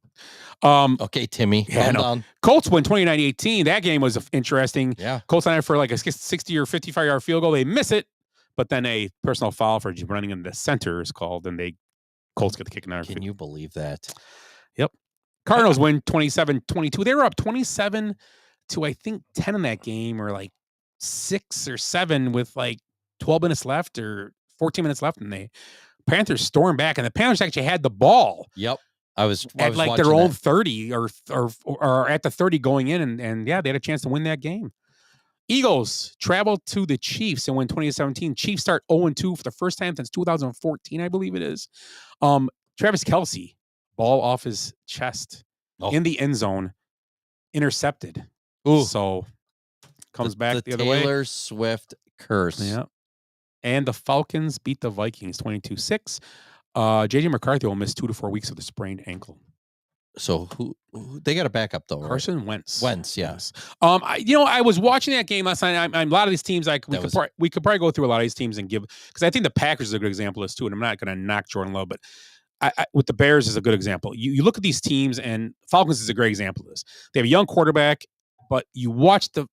Okay, Timmy. Down. Colts win 29-18. That game was interesting. Yeah. Colts on it for a 60 or 55-yard field goal. They miss it, but then a personal foul for running in the center is called, and Colts get the kick. Can you believe that? Yep. Cardinals win 27-22. They were up 27 to, I think, 10 in that game, or 6 or 7 with 12 minutes left or 14 minutes left, and the Panthers stormed back, and the Panthers actually had the ball. Yep. I was at their own 30 or at the 30 going in, and yeah, they had a chance to win that game. Eagles travel to the Chiefs and win 20-17. Chiefs start 0-2 for the first time since 2014, I believe it is. Travis Kelce, ball off his chest in the end zone, intercepted. Ooh. So comes back the other way. Taylor Swift curse. Yeah. And the Falcons beat the Vikings 22-6. JJ McCarthy will miss 2 to 4 weeks with a sprained ankle. So who they got a backup though? Carson Wentz. Yes. I was watching that game last night. A lot of these teams, we could probably go through a lot of these teams and give, because I think the Packers is a good example of this too. And I'm not going to knock Jordan Love, but with the Bears is a good example. You look at these teams, and Falcons is a great example of this. They have a young quarterback, but you watch them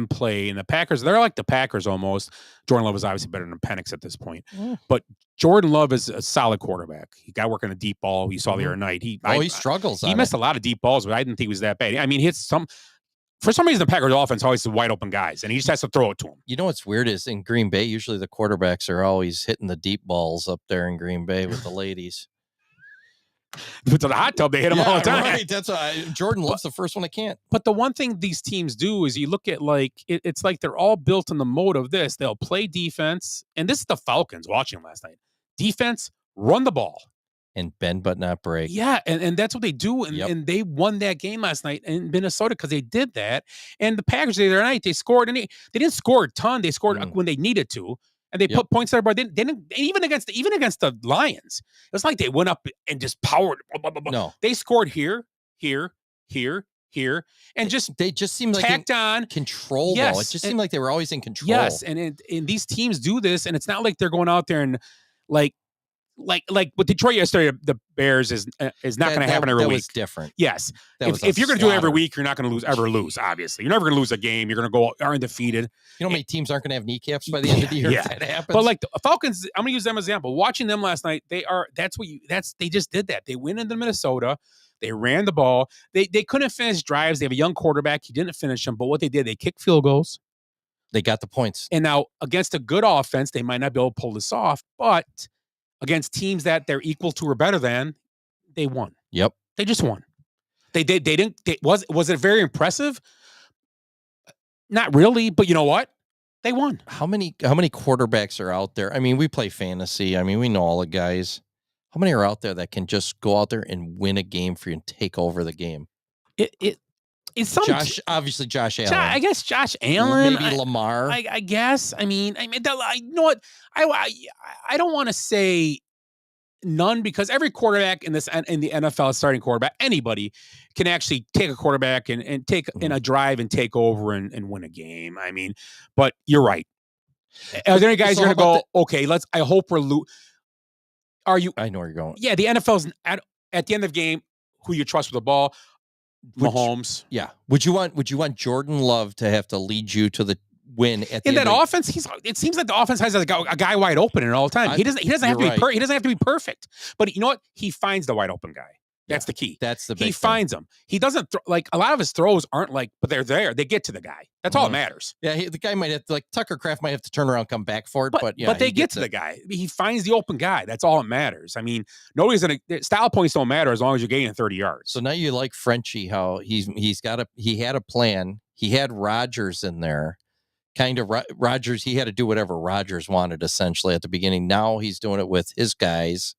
play, and the Packers, they're like the Packers almost. Jordan Love is obviously better than Penix at this point, but Jordan Love is a solid quarterback. He got working a deep ball. You saw the other night. He struggles. He missed a lot of deep balls, but I didn't think he was that bad. I mean, for some reason the Packers offense always has wide open guys, and he just has to throw it to him. You know what's weird is in Green Bay, usually the quarterbacks are always hitting the deep balls up there in Green Bay with the ladies. With the hot tub, they hit him all the time. Right. That's why Jordan Love's the first one that can't. But the one thing these teams do is you look at it's like they're all built in the mode of this. They'll play defense, and this is the Falcons watching last night. Defense, run the ball. And bend but not break. Yeah, and that's what they do, and they won that game last night in Minnesota because they did that. And the Packers the other night, they scored, and they didn't score a ton. They scored when they needed to. And they put points there, but they didn't even against the Lions. It was like they went up and just powered. No, they scored here, here and just they just seem like tacked on control. Yes, though. It just seemed like they were always in control. Yes, and these teams do this, and it's not like they're going out there and like with Detroit yesterday, the Bears is not going to happen every week. Was different. Yes, if you're going to do it every week, you're not going to ever lose. Obviously, you're never going to lose a game. You're going to go undefeated. You know how many teams aren't going to have kneecaps by the end of the year? Yeah, if that happens. But like the Falcons, I'm going to use them as an example. Watching them last night, they just did that. They went into Minnesota. They ran the ball. They couldn't finish drives. They have a young quarterback. He didn't finish them. But what they did, they kicked field goals. They got the points. And now against a good offense, they might not be able to pull this off, but against teams that they're equal to or better than, they won. Yep. They just won. They didn't. Was it very impressive? Not really, but you know what? They won. How many quarterbacks are out there? I mean, we play fantasy. I mean, we know all the guys. How many are out there that can just go out there and win a game for you and take over the game? It's some Obviously Josh Allen. I guess Josh Allen. Maybe Lamar. I guess. I mean, you know what? I don't want to say none because every quarterback in the NFL, starting quarterback, anybody can actually take a quarterback and take in a drive and take over and win a game. I mean, but you're right. Are there any guys you're going to go, okay, I hope we're Are you? I know where you're going. Yeah, the NFL's at the end of the game, who you trust with the ball. Mahomes. Yeah. Would you want Jordan Love to have to lead you to the win at the in end that offense? It seems like the offense has a guy wide open in it all the time. He doesn't have to be he doesn't have to be perfect. But you know what? He finds the wide open guy. That's the key. That's the big He finds them. He doesn't a lot of his throws aren't but they're there. They get to the guy. That's all that matters. Yeah, the guy might have to, Tucker Kraft might have to turn around, come back for it, but they get to the guy. He finds the open guy. That's all that matters. I mean, nobody's style points don't matter as long as you're gaining 30 yards. So now you like Frenchie, how he had a plan. He had Rodgers in there. Kind of Rodgers, he had to do whatever Rodgers wanted essentially at the beginning. Now he's doing it with his guys.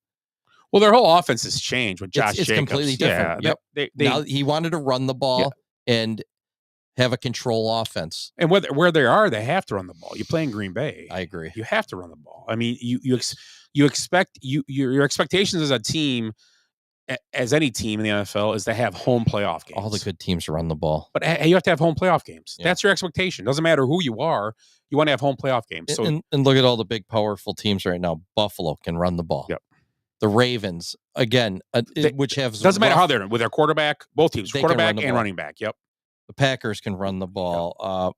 Well, their whole offense has changed with Josh Jacobs. It's completely different. Yeah, yep. Now he wanted to run the ball and have a control offense. And where they are, they have to run the ball. You play in Green Bay. I agree. You have to run the ball. I mean, you expect your expectations as a team, as any team in the NFL, is to have home playoff games. All the good teams run the ball. But you have to have home playoff games. Yeah. That's your expectation. Doesn't matter who you are. You want to have home playoff games. So and look at all the big, powerful teams right now. Buffalo can run the ball. Yep. The Ravens, again, which have... Doesn't matter how they're with their quarterback, both teams, quarterback and ball. running back. Yep. The Packers can run the ball. Yep.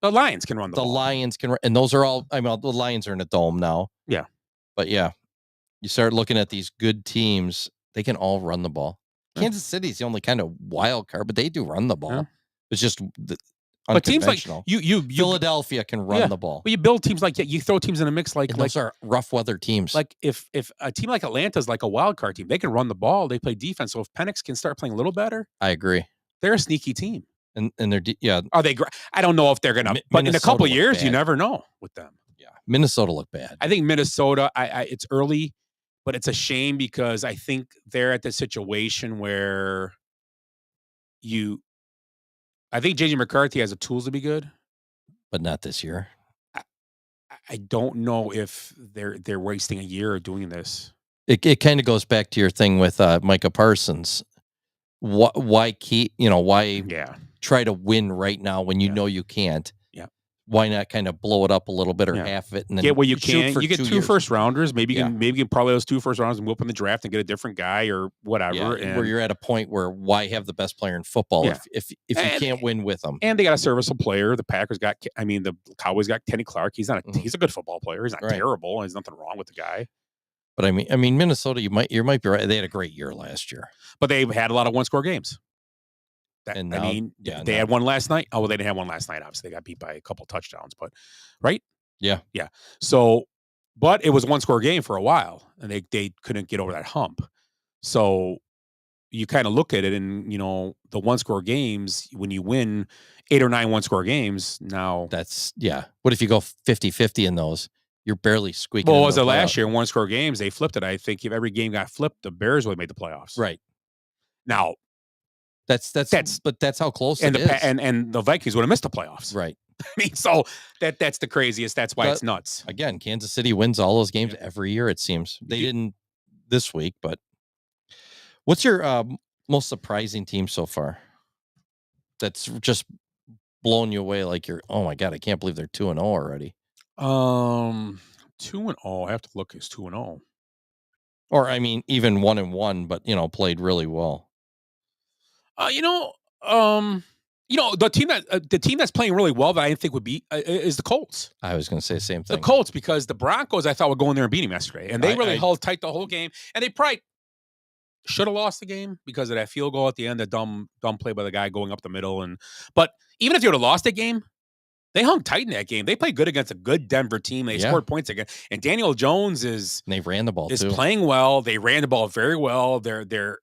The Lions can run the ball. The Lions can run. And those are all... I mean, the Lions are in a dome now. Yeah. But yeah, you start looking at these good teams, they can all run the ball. Yeah. Kansas City's the only kind of wild card, but they do run the ball. Yeah. It's just... But teams like you Philadelphia can run the ball. But you build teams you throw teams in a mix those are rough weather teams. Like if a team like Atlanta's like a wild card team, they can run the ball. They play defense. So if Penix can start playing a little better, I agree. They're a sneaky team. And they're Are they? I don't know if they're gonna. But in a couple of years, you never know with them. Yeah, Minnesota look bad. I think Minnesota. It's early, but it's a shame because I think they're at the situation where I think J.J. McCarthy has the tools to be good. But not this year. I don't know if they're wasting a year doing this. It kind of goes back to your thing with Micah Parsons. Why try to win right now when you know you can't? Yeah. Why not kind of blow it up a little bit or half of it and then get what you can? You get 2 first rounders. Maybe you can parlay those 2 first rounders and whoop in the draft and get a different guy or whatever. Yeah, and where you're at a point where why have the best player in football if you can't win with them? And they got a serviceable player. The Packers got. I mean, the Cowboys got Kenny Clark. He's not. He's a good football player. He's not terrible. There's nothing wrong with the guy. But I mean, Minnesota. You might be right. They had a great year last year, but they had a lot of 1-score games. They had one last night. Oh, well, they didn't have one last night. Obviously, they got beat by a couple touchdowns, but right? Yeah. So, but it was a 1-score game for a while, and they couldn't get over that hump. So you kind of look at it, and the 1-score games, when you win 8 or 9 1-score games, now that's What if you go 50-50 in those? You're barely squeaking. Well, was it last year in 1-score games? They flipped it. I think if every game got flipped, the Bears would have made the playoffs. Right. Now. That's how close it is. And the Vikings would have missed the playoffs. Right. I mean, so that's the craziest. That's why it's nuts. Again, Kansas City wins all those games every year, it seems. They didn't this week, but what's your most surprising team so far? that's just blowing you away? Like oh my God, I can't believe they're 2-0 already. 2-0. I have to look. It's 2-0. Or I mean, even 1-1, but played really well. The team that's playing really well that I didn't think would be is the Colts. I was going to say the same thing. The Colts, because the Broncos I thought would go in there and beat him yesterday, and they really held tight the whole game, and they probably should have lost the game because of that field goal at the end, the dumb play by the guy going up the middle. But even if you would have lost that game, they hung tight in that game. They played good against a good Denver team. They scored points again, and Daniel Jones they ran the ball too. Playing well. They ran the ball very well. They're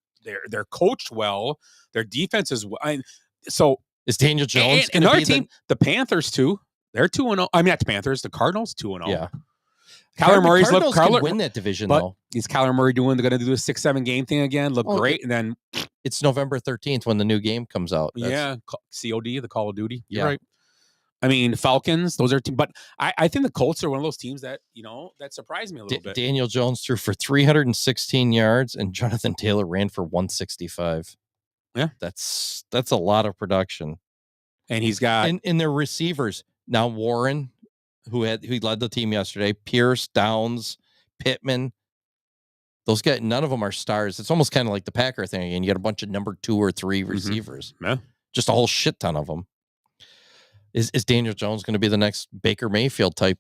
coached well. Their defense is so. Is Daniel Jones and another team? The Panthers too. They're 2-0. I mean, not the Panthers. The Cardinals 2-0. Yeah. Kyler Murray's can win that division though. Is Kyler Murray doing? They're going to do a 6-7 game thing again. Look great, and then it's November 13th when the new game comes out. COD, the Call of Duty. You're right. I mean, Falcons. Those are but I think the Colts are one of those teams that that surprised me a little bit. Daniel Jones threw for 316 yards, and Jonathan Taylor ran for 165. Yeah, that's a lot of production. And he's got in their receivers now Warren, who led the team yesterday, Pierce, Downs, Pittman. Those guys, none of them are stars. It's almost kind of like the Packer thing again. You get a bunch of number 2 or 3 receivers. Yeah, just a whole shit ton of them. Is Daniel Jones going to be the next Baker Mayfield type,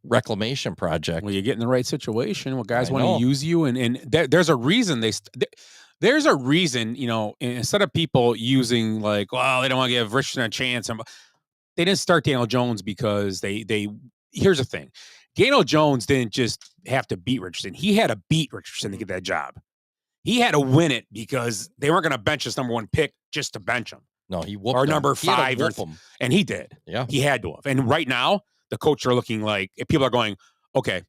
reclamation project? Well, you get in the right situation. Well, guys want to use you, and there's a reason there's a reason, instead of people using like, well, they don't want to give Richardson a chance. They didn't start Daniel Jones because here's the thing. Daniel Jones didn't just have to beat Richardson. He had to beat Richardson to get that job. He had to win it because they weren't going to bench his number 1 pick just to bench him. No, he whooped or him. number 5 and he did. Yeah. He had to have. And right now, the coach are looking like people are going, okay.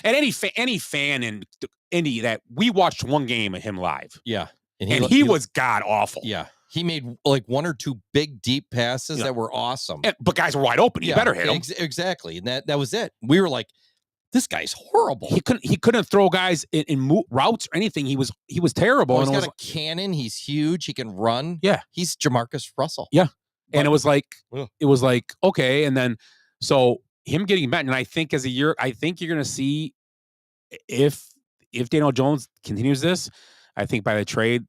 And any fan in Indy that we watched one game of him live. Yeah. And he was god awful. Yeah. He made like 1 or 2 big deep passes that were awesome. But guys were wide open. You better hit him. Exactly. And that was it. We were like, this guy's horrible. He couldn't throw guys in routes or anything. He was terrible. Oh, he's got a cannon. He's huge. He can run. Yeah. He's Jamarcus Russell. Yeah. And it was like, okay. And then, so him getting back, and I think you're going to see if Daniel Jones continues this, I think by the trade,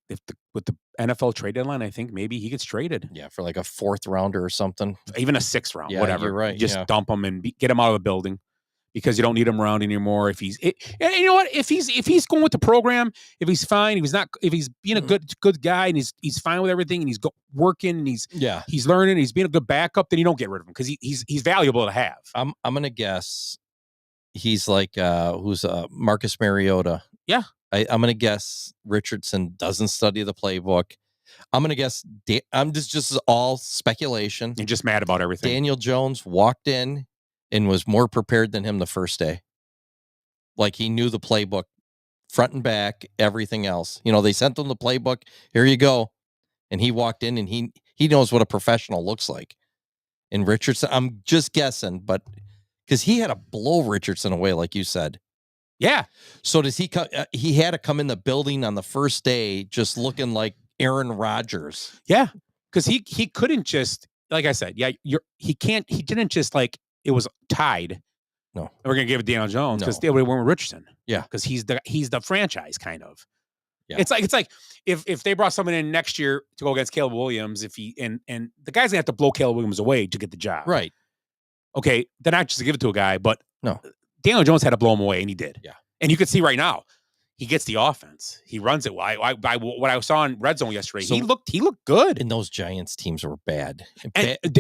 with the NFL trade deadline, I think maybe he gets traded. Yeah, for like a 4th rounder or something. Even a 6th round, whatever. You're right. Just dump him and get him out of the building because you don't need him around anymore. And you know what? If he's going with the program, if he's fine, if he's being a good guy and he's fine with everything and he's working and he's learning, he's being a good backup, then you don't get rid of him because he's valuable to have. I'm gonna guess he's like who's Marcus Mariota. Yeah. I'm going to guess Richardson doesn't study the playbook. I'm going to guess this is all speculation. You're just mad about everything. Daniel Jones walked in and was more prepared than him the first day. Like he knew the playbook front and back, everything else. They sent him the playbook. Here you go. And he walked in and he knows what a professional looks like. And Richardson, I'm just guessing, but because he had to blow Richardson away, like you said. Yeah. So does he come? He had to come in the building on the first day just looking like Aaron Rodgers. Yeah, because he couldn't just, like I said. Yeah, he didn't just like it was tied. No, we're gonna give it Daniel Jones because they went with Richardson. Yeah, because he's the franchise kind of. Yeah. It's like if they brought someone in next year to go against Caleb Williams, if he and the guy's gonna have to blow Caleb Williams away to get the job. Right. Okay, they're not just to give it to a guy, but no. Daniel Jones had to blow him away, and he did. Yeah. And you could see right now, he gets the offense. He runs it. By what I saw in Red Zone yesterday, he looked good. And those Giants teams were bad.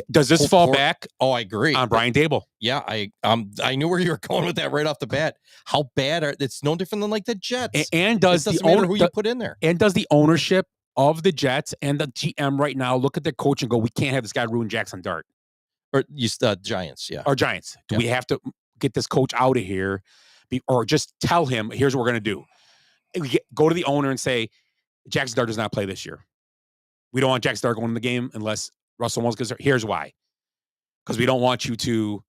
Does this fall back? Oh, I agree. On Brian Dable. Yeah, I knew where you were going with that right off the bat. How bad it's no different than like the Jets. And does it doesn't matter who you put in there. And does the ownership of the Jets and the GM right now look at their coach and go, we can't have this guy ruin Jackson Dart? Or Giants, yeah. Or Giants. Do we have to get this coach out of here? Or just tell him, here's what we're going to do. Go to the owner and say, Jackson Dart does not play this year. We don't want Jackson Dart going in the game unless Russell Wilson goes there. Here's why. Because we don't want you to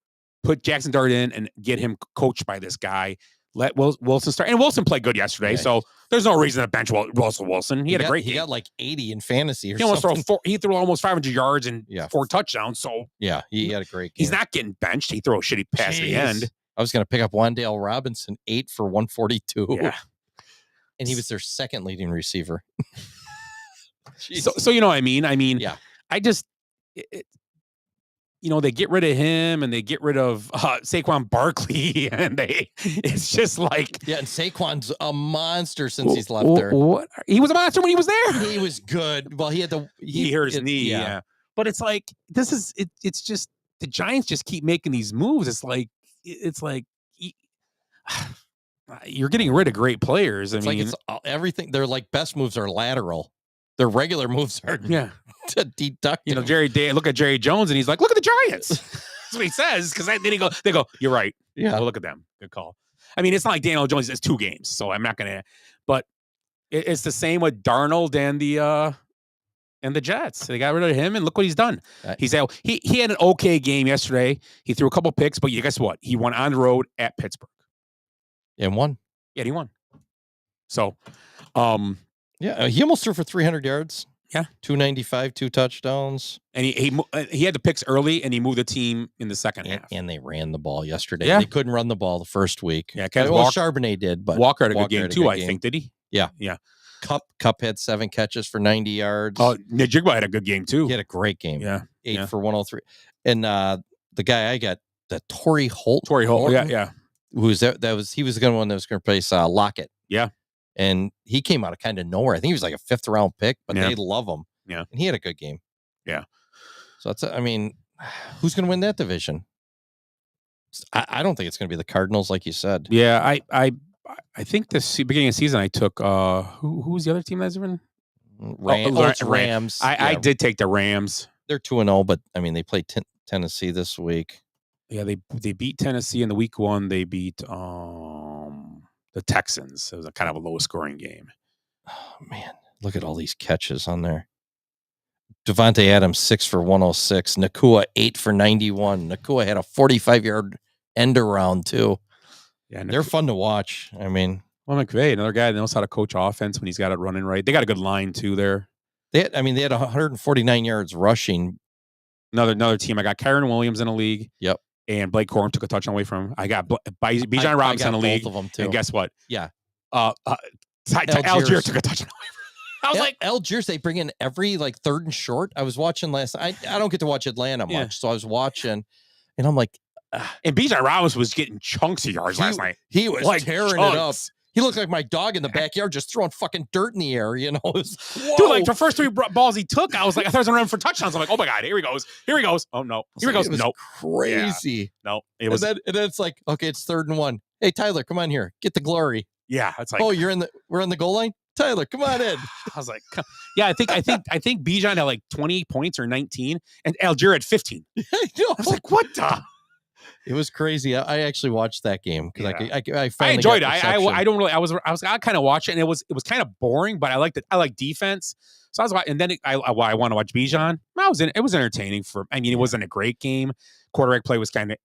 put Jackson Dart in and get him coached by this guy. let Wilson start. And Wilson played good yesterday, so there's no reason to bench Russell Wilson. He had a great game. He got like 80 in fantasy or something. He threw almost 500 yards and 4 touchdowns. So yeah, he had a great game. He's not getting benched. He threw a shitty pass at the end. I was going to pick up Wan'Dale Robinson, 8 for 142. Yeah. And he was their second leading receiver. So you know what I mean? yeah. I just, they get rid of him and they get rid of Saquon Barkley, and it's just like, and Saquon's a monster since he's left there. What? He was a monster when he was there. He was good. Well, he hurt his knee. Yeah. But it's like, it's just, the Giants just keep making these moves. It's like you're getting rid of great players. I mean, it's everything. Their like best moves are lateral. Their regular moves are to deduct. Look at Jerry Jones, and he's like, "Look at the Giants." That's what he says, because then they go, "You're right. Yeah, look at them. Good call." I mean, it's not like Daniel Jones has 2 games, so I'm not gonna. But it's the same with Darnold and the Jets. They got rid of him, and look what he's done. He had an okay game yesterday. He threw a couple picks, but guess what? He won on the road at Pittsburgh and won. Yeah, he won. So, he almost threw for 300 yards. Yeah, 295, 2 touchdowns, and he had the picks early, and he moved the team in the second half. And they ran the ball yesterday. Yeah. They couldn't run the ball the first week. Yeah, Charbonnet did, but Walker had a good game too. I think, did he? Yeah. Cup had 7 catches for 90 yards. Oh, Najigba had a good game too. He had a great game. Yeah, 8 for 103. And the guy I got, the Torrey Holt. Yeah. Who's he was the one that was going to replace Lockett. Yeah. And he came out of kind of nowhere. I think he was like a 5th round pick, but they love him. Yeah. And he had a good game. Yeah. So who's going to win that division? I don't think it's going to be the Cardinals, like you said. Yeah. I think this beginning of the season I took who was the other team that's been Rams. I did take the Rams. They're 2-0, but they played Tennessee this week. Yeah, they beat Tennessee in the week 1. They beat the Texans. It was a kind of a low scoring game. Oh man, look at all these catches on there. Devontae Adams 6 for 106. Nakua 8 for 91. Nakua had a 45-yard end around too. Yeah, they're fun to watch. Well, McVay, another guy that knows how to coach offense when he's got it running right. They got a good line too there. They had 149 yards rushing. Another team. I got Kyron Williams in a league. Yep. And Blake Corum took a touchdown away from him. I got Bijan Robinson in a league. Both of them too. And guess what? Yeah. Algier took a touchdown away from him. I was like, Algiers, they bring in every 3rd and short. I was watching last night. I don't get to watch Atlanta much, so I was watching, and I'm like, and Bijan Robinson was getting chunks of yards last night. He was tearing it up. He looked like my dog in the backyard, just throwing fucking dirt in the air. Dude, the first 3 balls he took, I was like, I thought he was running for touchdowns. I'm like, oh my god, here he goes. Oh no, here he goes. No, crazy. Yeah. No, it was. And then it's like, okay, it's 3rd and 1. Hey Tyler, come on here, get the glory. Yeah, it's like, we're on the goal line. Tyler, come on in. I was like, yeah, I think Bijan had like 20 points or 19, and Algier had 15. I was like, what the? It was crazy. I actually watched that game because I enjoyed it. I don't really. I was kind of watching, and it was kind of boring, but I liked it. I like defense, so I was watching. And then I want to watch Bijan. It was entertaining it wasn't a great game. Quarterback play was kind of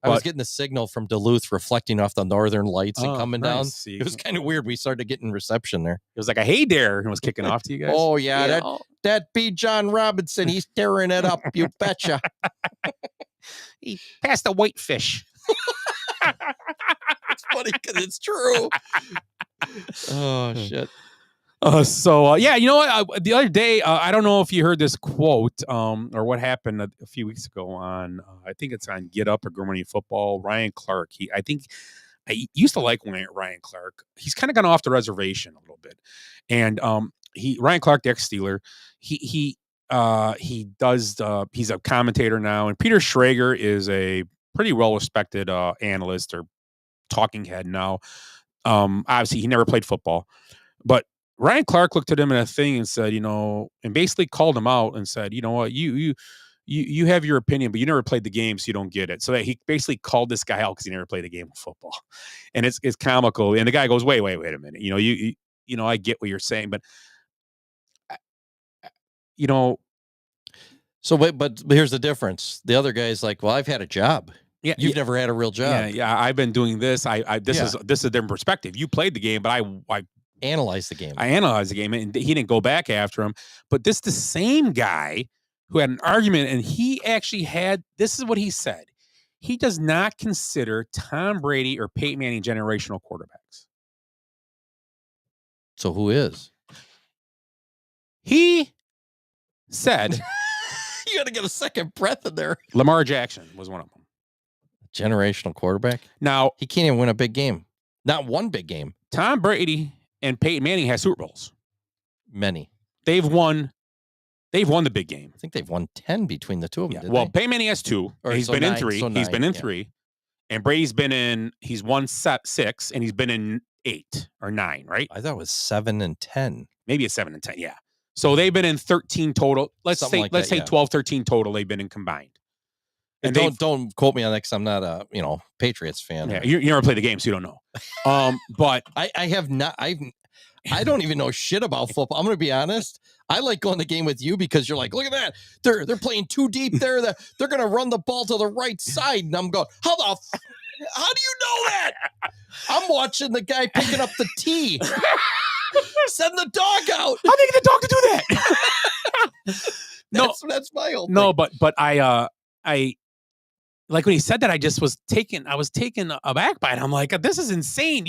I was getting the signal from Duluth reflecting off the northern lights and coming down. It was kind of weird. We started getting reception there. It was like a hey there, and was kicking off to you guys. Oh yeah, that Bijan Robinson, he's tearing it up. You betcha. He passed a whitefish. It's funny because it's true. Oh shit. Yeah, you know what? The other day, I don't know if you heard this quote or what happened a few weeks ago on, I think it's on Get Up or Good Morning Football. Ryan Clark. I used to like Ryan Clark. He's kind of gone off the reservation a little bit, and Ryan Clark, the ex-Steeler, he does. He's a commentator now, and Peter Schrager is a pretty well-respected analyst or talking head now. Obviously, he never played football, but Ryan Clark looked at him in a thing and said, and basically called him out and said, you know what, you have your opinion, but you never played the game, so you don't get it. So that he basically called this guy out because he never played a game of football, and it's comical. And the guy goes, wait a minute, I get what you're saying, but So, but here's the difference. The other guy's like, well, I've had a job. Yeah, You've never had a real job. Yeah. I've been doing this. This is a different perspective. You played the game, but I Analyze the game. I analyzed the game, and he didn't go back after him. But the same guy who had an argument, and he actually had. This is what he said. He does not consider Tom Brady or Peyton Manning generational quarterbacks. So who is? He said You got to get a second breath in there. Lamar Jackson was one of them. Generational quarterback. Now, he can't even win a big game. Not one big game. Tom Brady and Peyton Manning have Super Bowls. Many. They've won the big game. I think they've won 10 between the two of them. Well, Peyton Manning has 2. Or he's so been nine, in 3. so He's nine, been in yeah. 3. And Brady's he's won 6, and he's been in 8 or 9, right? I thought it was 7 and 10. Maybe it's 7 and 10, yeah. So they've been in 13 total. Let's Something say like that, 12, 13 total they've been in combined. And don't quote me on that because I'm not a Patriots fan. Yeah, you never play the game, so you don't know. But I have not. I don't even know shit about football. I'm going to be honest. I like going the game with you because you're like, look at that. They're playing too deep there. They're going to run the ball to the right side. And I'm going, how do you know that? I'm watching the guy picking up the tee. Send the dog out. how they get the dog to do that? No, that's my old no, thing. but I like when he said that, I was taken aback by it. I'm like, this is insane.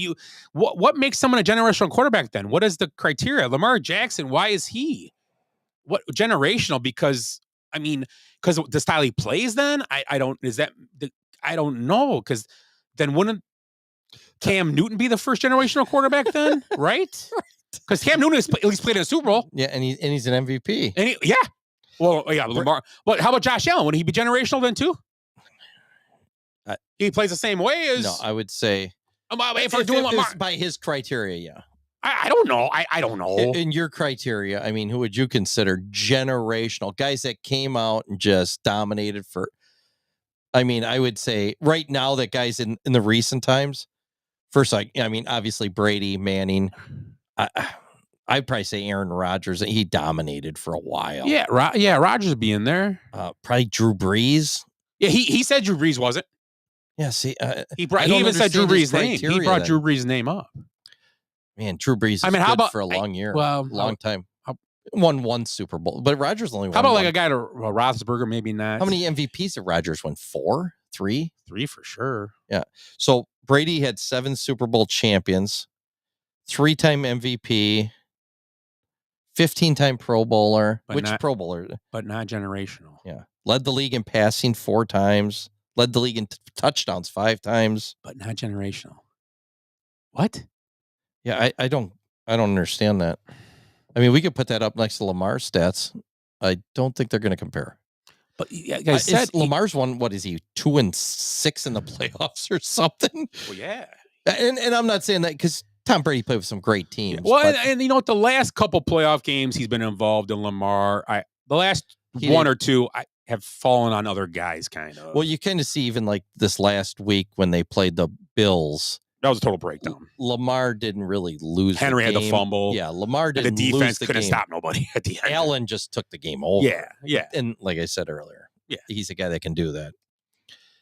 What makes someone a generational quarterback then? What is the criteria? Lamar Jackson, why is he what generational? Because the style he plays then? I don't know. Because then wouldn't Cam Newton be the first generational quarterback then? Right? Because Cam Newton at least played in a Super Bowl. Yeah, and he's an MVP. And yeah. Well, yeah, Lamar. But how about Josh Allen? Would he be generational then too? He plays the same way as. No, I would say. If we're doing Lamar, by his criteria, yeah. I don't know. I don't know. In your criteria, who would you consider generational? Guys that came out and just dominated for. I would say right now that guys in the recent times. First, obviously Brady, Manning. I'd probably say Aaron Rodgers. He dominated for a while. Yeah, Rodgers would be in there. Probably Drew Brees. Yeah, he said Drew Brees wasn't. Yeah, see, he even said Drew Brees' name. He brought Drew Brees' name up. Man, Drew Brees. Is how about for a long year? Well, long time. Won one Super Bowl, but Rodgers only won. How about one. like a guy to Roethlisberger? Maybe not. How many MVPs did Rodgers win? 4, 3, 3 for sure. Yeah. So Brady had 7 Super Bowl champions, 3-time MVP, 15-time Pro Bowler. Pro Bowler? But not generational. Yeah. Led the league in passing 4 times. Led the league in touchdowns 5 times. But not generational. What? Yeah, I don't understand that. We could put that up next to Lamar's stats. I don't think they're going to compare. But like I said, Lamar's won, what is he, 2-6 in the playoffs or something? Well, yeah. And I'm not saying that because Tom Brady played with some great teams. Well, and you know what? The last couple playoff games he's been involved in, Lamar, the last one or two, I have fallen on other guys, kind of. Well, you kind of see even like this last week when they played the Bills. That was a total breakdown. Lamar didn't really lose. Henry had the fumble. Yeah, Lamar didn't. The defense couldn't game. Stop nobody at the end. Allen just took the game over. Yeah. And like I said earlier, he's a guy that can do that.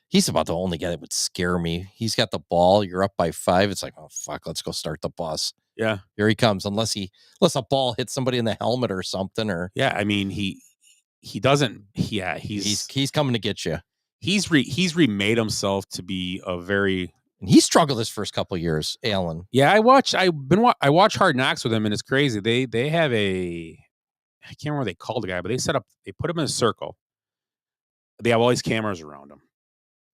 He's about the only guy that would scare me. He's got the ball. You're up by 5. It's like, oh fuck, let's go start the bus. Yeah, here he comes. Unless a ball hits somebody in the helmet or something, or he doesn't. Yeah, he's coming to get you. He's remade himself to be a very. And he struggled his first couple of years, Allen. Yeah, I watch Hard Knocks with him, and it's crazy. They have I can't remember what they called the guy, but they put him in a circle. They have all these cameras around him,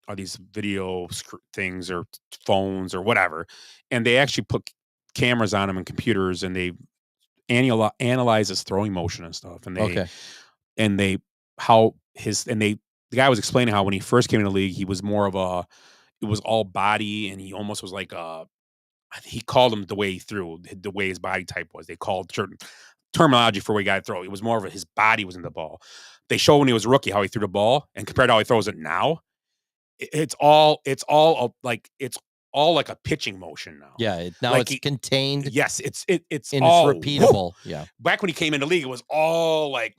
all these video things or phones or whatever, and they actually put cameras on him and computers, and they analyze his throwing motion and stuff. And the guy was explaining how when he first came in the league, he was more of it was all body, and he almost was like he called him the way he threw, the way his body type was. They called certain terminology for where he got to throw. It was more of his body was in the ball. They show when he was a rookie how he threw the ball, and compared to how he throws it now, it's all like it's all like a pitching motion now. Yeah, now Like it's contained. Yes, it's and all it's repeatable. Yeah. Back when he came in the league, it was all like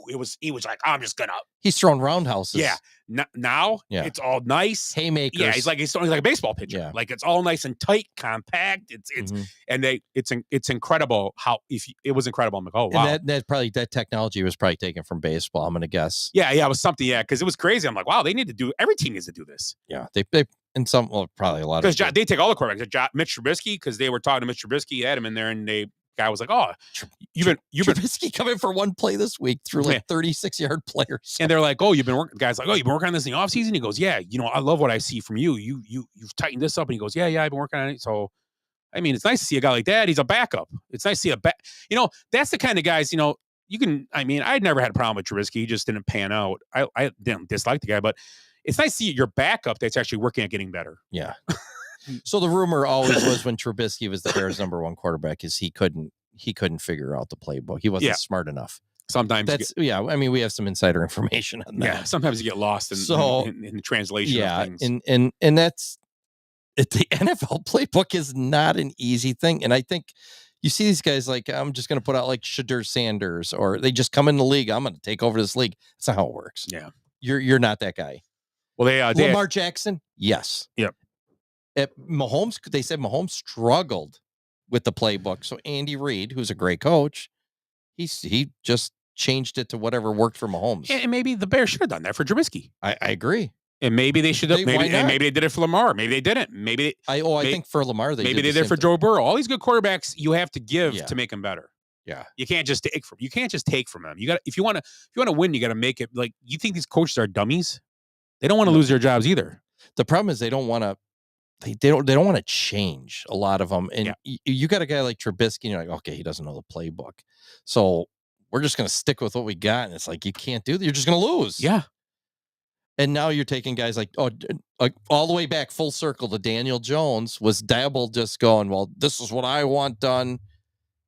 he was like, I'm just gonna. He's throwing roundhouses. Yeah. Now Yeah. it's all nice. Haymakers. Yeah, he's like a baseball pitcher. Yeah. Like it's all nice and tight, compact. It's and it's incredible how it was incredible. I'm like, oh wow. And that technology was probably taken from baseball, I'm gonna guess. Yeah, it was something, because it was crazy. I'm like, wow, every team needs to do this. Yeah. They probably a lot of because they take all the quarterbacks. Mitch Trubisky, because they were talking to Mitch Trubisky, he had him in there, and guy was like, "Oh, you've been Trubisky come in for one play this week through like 36-yard players." And they're like, "Oh, you've been working." Guys like, "Oh, you've been working on this in the offseason?" He goes, "Yeah, I love what I see from you. You've tightened this up." And he goes, "Yeah, I've been working on it." So, I mean, it's nice to see a guy like that. He's a backup. It's nice to see that's the kind of guys, you can. I mean, I'd never had a problem with Trubisky. He just didn't pan out. I didn't dislike the guy, but it's nice to see your backup that's actually working at getting better. Yeah. So the rumor always was when Trubisky was the Bears' #1 quarterback is he couldn't figure out the playbook. He wasn't smart enough. Sometimes I mean, we have some insider information on that. Yeah, sometimes you get lost in the translation of things. And that's the NFL playbook is not an easy thing. And I think you see these guys like, I'm just going to put out like Shadur Sanders, or they just come in the league. I'm going to take over this league. That's not how it works. Yeah. You're not that guy. Well, Lamar Jackson. Yes. Yep. At Mahomes, they said Mahomes struggled with the playbook. So Andy Reid, who's a great coach, he just changed it to whatever worked for Mahomes. And maybe the Bears should have done that for Trubisky. I agree. And maybe they should have. Maybe they did it for Lamar. Maybe they didn't. I think for Lamar they maybe did they did it for Joe Burrow. All these good quarterbacks you have to give to make them better. Yeah, you can't just take from them. You got if you want to win, you got to make it. Like, you think these coaches are dummies? They don't want to lose their jobs either. The problem is they don't want to. They don't want to change, a lot of them. And you got a guy like Trubisky, and you're like, okay, he doesn't know the playbook, so we're just going to stick with what we got. And it's like, you can't do that. You're just going to lose. Yeah. And now you're taking guys like all the way back full circle to Daniel Jones. Was Dabble just going, well, this is what I want done,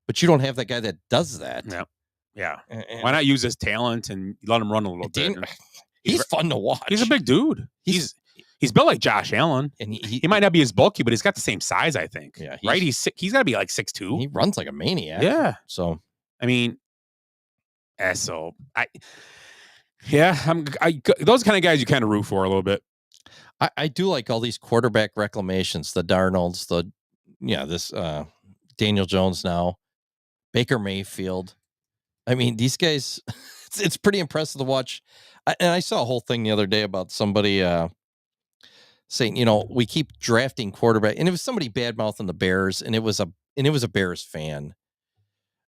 but you don't have that guy that does that. Yeah. Why not use his talent and let him run a little bit? He's fun to watch. He's a big dude. He's built like Josh Allen, and he might not be as bulky, but he's got the same size, I think. Yeah, right. He's got to be like 6'2". He runs like a maniac. Yeah. So, I mean, those kind of guys you kind of root for a little bit. I do like all these quarterback reclamations, the Darnolds, this Daniel Jones now, Baker Mayfield. I mean, these guys, it's pretty impressive to watch. And I saw a whole thing the other day about somebody saying, we keep drafting quarterback, and it was somebody bad-mouthing the Bears, and it was a Bears fan,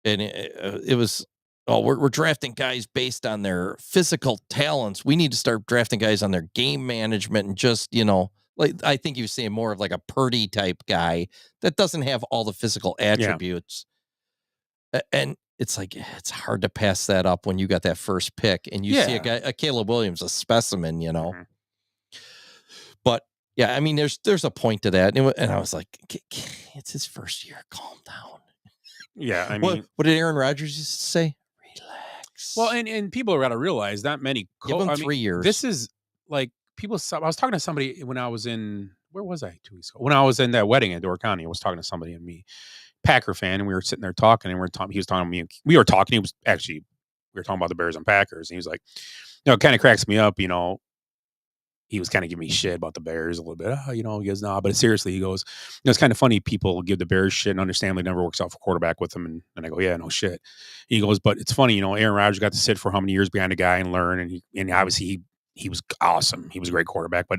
and it was, we're drafting guys based on their physical talents. We need to start drafting guys on their game management, and just, like, I think he was saying more of like a Purdy type guy that doesn't have all the physical attributes. Yeah. And it's like, it's hard to pass that up when you got that first pick and you see a Caleb Williams, a specimen, Mm-hmm. But yeah, I mean, there's a point to that. And I was like, it's his first year. Calm down. Yeah. I mean, what did Aaron Rodgers used to say? Relax. Well, and people are got to realize not many. Give him 3 years. This is like I was talking to somebody when I was where was I 2 weeks ago? When I was in that wedding in Door County, I was talking to somebody and me. Packer fan, and we were sitting there talking, and he was talking to me. We were talking. We were talking about the Bears and Packers, and he was like, it kind of cracks me up. He was kind of giving me shit about the Bears a little bit. He goes, nah, but seriously, he goes, it's kind of funny. People give the Bears shit and understandably never works out for quarterback with them. And I go, yeah, no shit. He goes, but it's funny, Aaron Rodgers got to sit for how many years behind a guy and learn, and obviously he was awesome. He was a great quarterback, but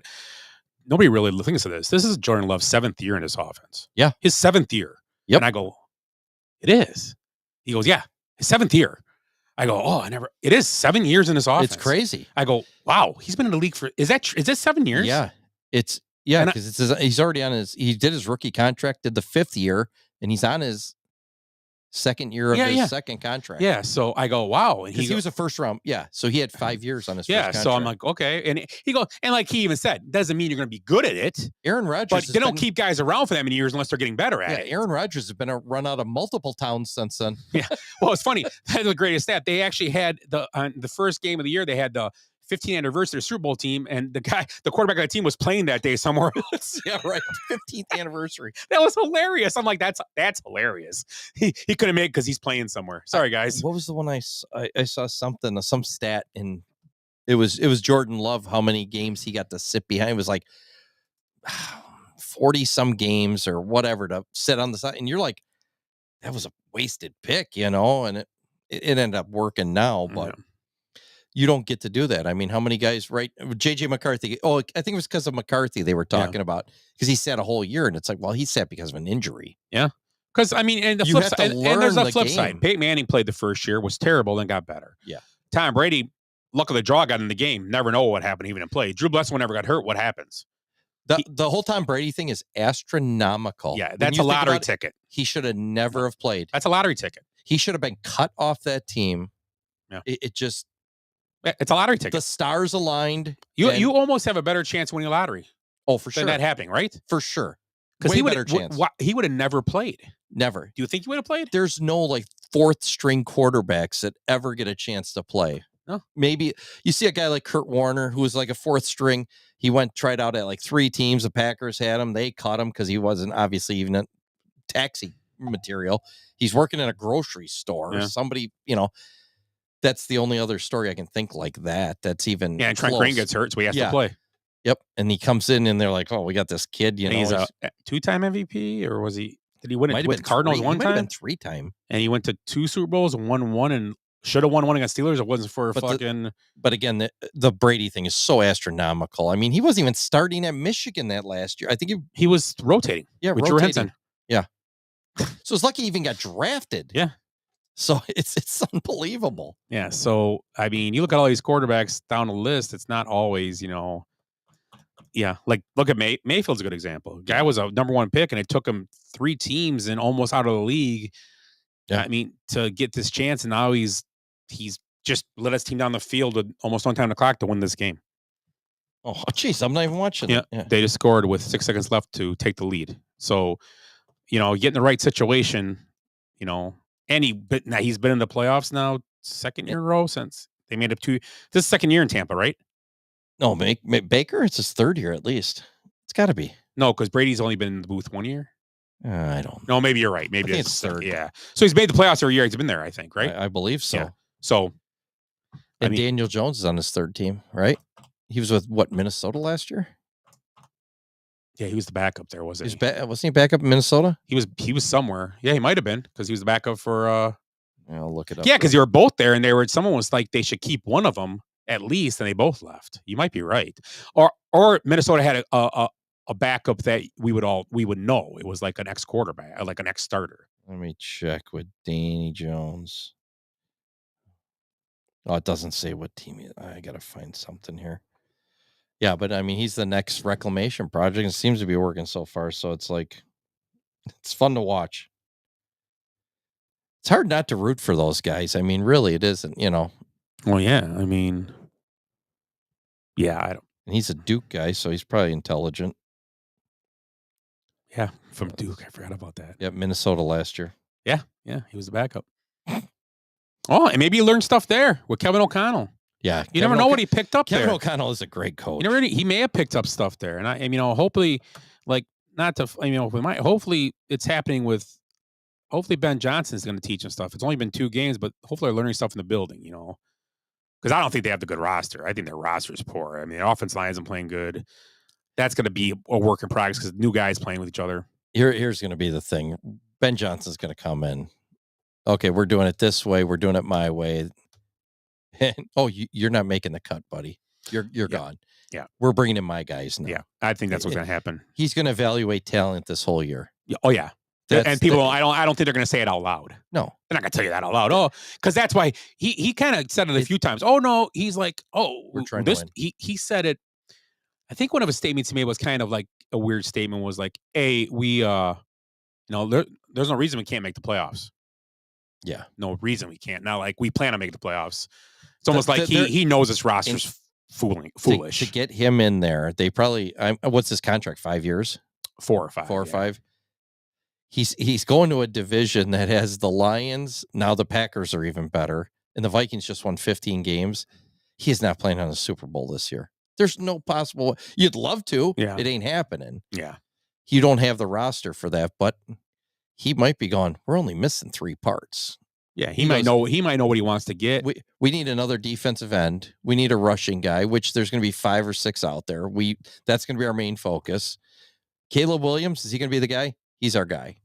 nobody really thinks of this. This is Jordan Love's 7th year in this offense. Yeah, his 7th year. Yep. And I go, it is. He goes, yeah, his 7th year. I go, it is 7 years in this offense. It's crazy. I go, wow, he's been in the league for, is this 7 years? Yeah. Because he's already on he did his rookie contract, did the 5th year, and he's on his second year of his second contract. Yeah. So I go, wow. And he was a first round. Yeah. So he had 5 years on his first contract. So I'm like, okay. And he goes, and like he even said, doesn't mean you're going to be good at it. Aaron Rodgers. But they don't keep guys around for that many years unless they're getting better at it. Aaron Rodgers has been run out of multiple towns since then. Yeah. Well, it's funny. That's the greatest stat. They actually had the first game of the year, they had the 15th anniversary of the Super Bowl team, and the quarterback of the team was playing that day somewhere else. Yeah, right. 15th anniversary. That was hilarious. I'm like, that's hilarious. He couldn't make it because he's playing somewhere. Sorry, guys. What was the one I saw something, some stat, and it was Jordan Love, how many games he got to sit behind. It was like 40 some games or whatever to sit on the side. And you're like, that was a wasted pick, and it ended up working now, but you don't get to do that. I mean, how many guys, right? JJ McCarthy. Oh, I think it was because of McCarthy they were talking about, because he sat a whole year, and it's like, well, he sat because of an injury. Yeah. Because, I mean, and the flip side, and there's a flip side. Peyton Manning played the first year, was terrible, then got better. Yeah. Tom Brady, luck of the draw, got in the game. Never know what happened, even in play. Drew Bledsoe never got hurt. What happens? The whole Tom Brady thing is astronomical. Yeah, that's a lottery ticket. He should have never have played. That's a lottery ticket. He should have been cut off that team. Yeah. It's a lottery ticket. The stars aligned. You almost have a better chance winning a lottery. Oh, for sure. Than that happening, right? For sure. Because he would have never played. Never. Do you think he would have played? There's no like fourth string quarterbacks that ever get a chance to play. No. Maybe you see a guy like Kurt Warner, who was like a fourth string. He tried out at like 3 teams. The Packers had him. They caught him because he wasn't obviously even a taxi material. He's working in a grocery store. Yeah. Somebody, that's the only other story I can think like that. That's even and Trent Green gets hurt, so he has to play. Yep. And he comes in and they're like, oh, we got this kid, he's a 2-time MVP, or was he? Did he win it with the Cardinals 1 time? He might have been 3-time. And he went to 2 Super Bowls and won 1 and should have won 1 against Steelers. It wasn't for But again, the Brady thing is so astronomical. I mean, he wasn't even starting at Michigan that last year. I think he was rotating. Yeah, with Drew Henson. Yeah. So it's lucky he even got drafted. Yeah. So it's unbelievable. Yeah. So, I mean, you look at all these quarterbacks down the list, it's not always, yeah. Like, look at Mayfield's a good example. Guy was a number 1 pick, and it took him 3 teams and almost out of the league. Yeah. I mean, to get this chance, and now he's just led his team down the field with almost on time on the clock to win this game. Oh, jeez, I'm not even watching. Yeah. They just scored with 6 seconds left to take the lead. So, get in the right situation, and he's been in the playoffs now, 2nd year in a row since they made it to this 2nd year in Tampa, right? No, Baker, it's his 3rd year at least. It's got to be. No, because Brady's only been in the booth 1 year. I don't know. No, maybe you're right. Maybe it's 3rd. Yeah. So he's made the playoffs every year he's been there, I think, right? I believe so. Yeah. So, Daniel Jones is on his 3rd team, right? He was with Minnesota last year? Yeah, he was the backup there, wasn't he? Wasn't he backup in Minnesota? He was somewhere. Yeah, he might have been, because he was the backup for I'll look it up. Yeah, because they were both there, and someone was like they should keep one of them at least, and they both left. You might be right. Or Minnesota had a backup that we would know. It was like an ex-quarterback, like an ex-starter. Let me check with Danny Jones. Oh, it doesn't say what team. I got to find something here. Yeah, but I mean, he's the next reclamation project. It seems to be working so far. So it's like, it's fun to watch. It's hard not to root for those guys. I mean, really, it isn't, Well, yeah. I mean, yeah, I don't. And he's a Duke guy, so he's probably intelligent. Yeah, from Duke. I forgot about that. Yeah, Minnesota last year. Yeah, he was the backup. Oh, and maybe he learned stuff there with Kevin O'Connell. Yeah, you never know what he picked up there. Kevin O'Connell is a great coach. He may have picked up stuff there, and hopefully, hopefully it's happening with. Hopefully Ben Johnson's going to teach him stuff. It's only been 2 games, but hopefully they're learning stuff in the building. Because I don't think they have the good roster. I think their roster is poor. I mean, the offense line isn't playing good. That's going to be a work in progress because new guys playing with each other. Here's going to be the thing. Ben Johnson's going to come in. Okay, we're doing it this way. We're doing it my way. And, you're not making the cut, buddy. You're gone. Yeah. We're bringing in my guys now. Yeah, I think that's what's going to happen. He's going to evaluate talent this whole year. Yeah. Oh, yeah. And people, I don't think they're going to say it out loud. No, they're not going to tell you that out loud. Oh, because that's why he kind of said it a few times. Oh no, he's like, we're trying to win. He said it. I think one of his statements to me was kind of like a weird statement. Was like, "Hey, we there's no reason we can't make the playoffs. Yeah, no reason we can't. Now, like we plan on making the playoffs. It's almost like he knows this roster's foolish to get him in there. They probably what's his contract? 5 years, 4 or 5, 4 or 5. He's going to a division that has the Lions. Now the Packers are even better, and the Vikings just won 15 games. he is not playing on a Super Bowl this year. There's no possible. You'd love to. Yeah. It ain't happening. Yeah. You don't have the roster for that, but he might be going, we're only missing 3 parts. Yeah, he might know what he wants to get. We need another defensive end. We need a rushing guy, which there's going to be 5 or 6 out there. That's going to be our main focus. Caleb Williams, is he going to be the guy? He's our guy.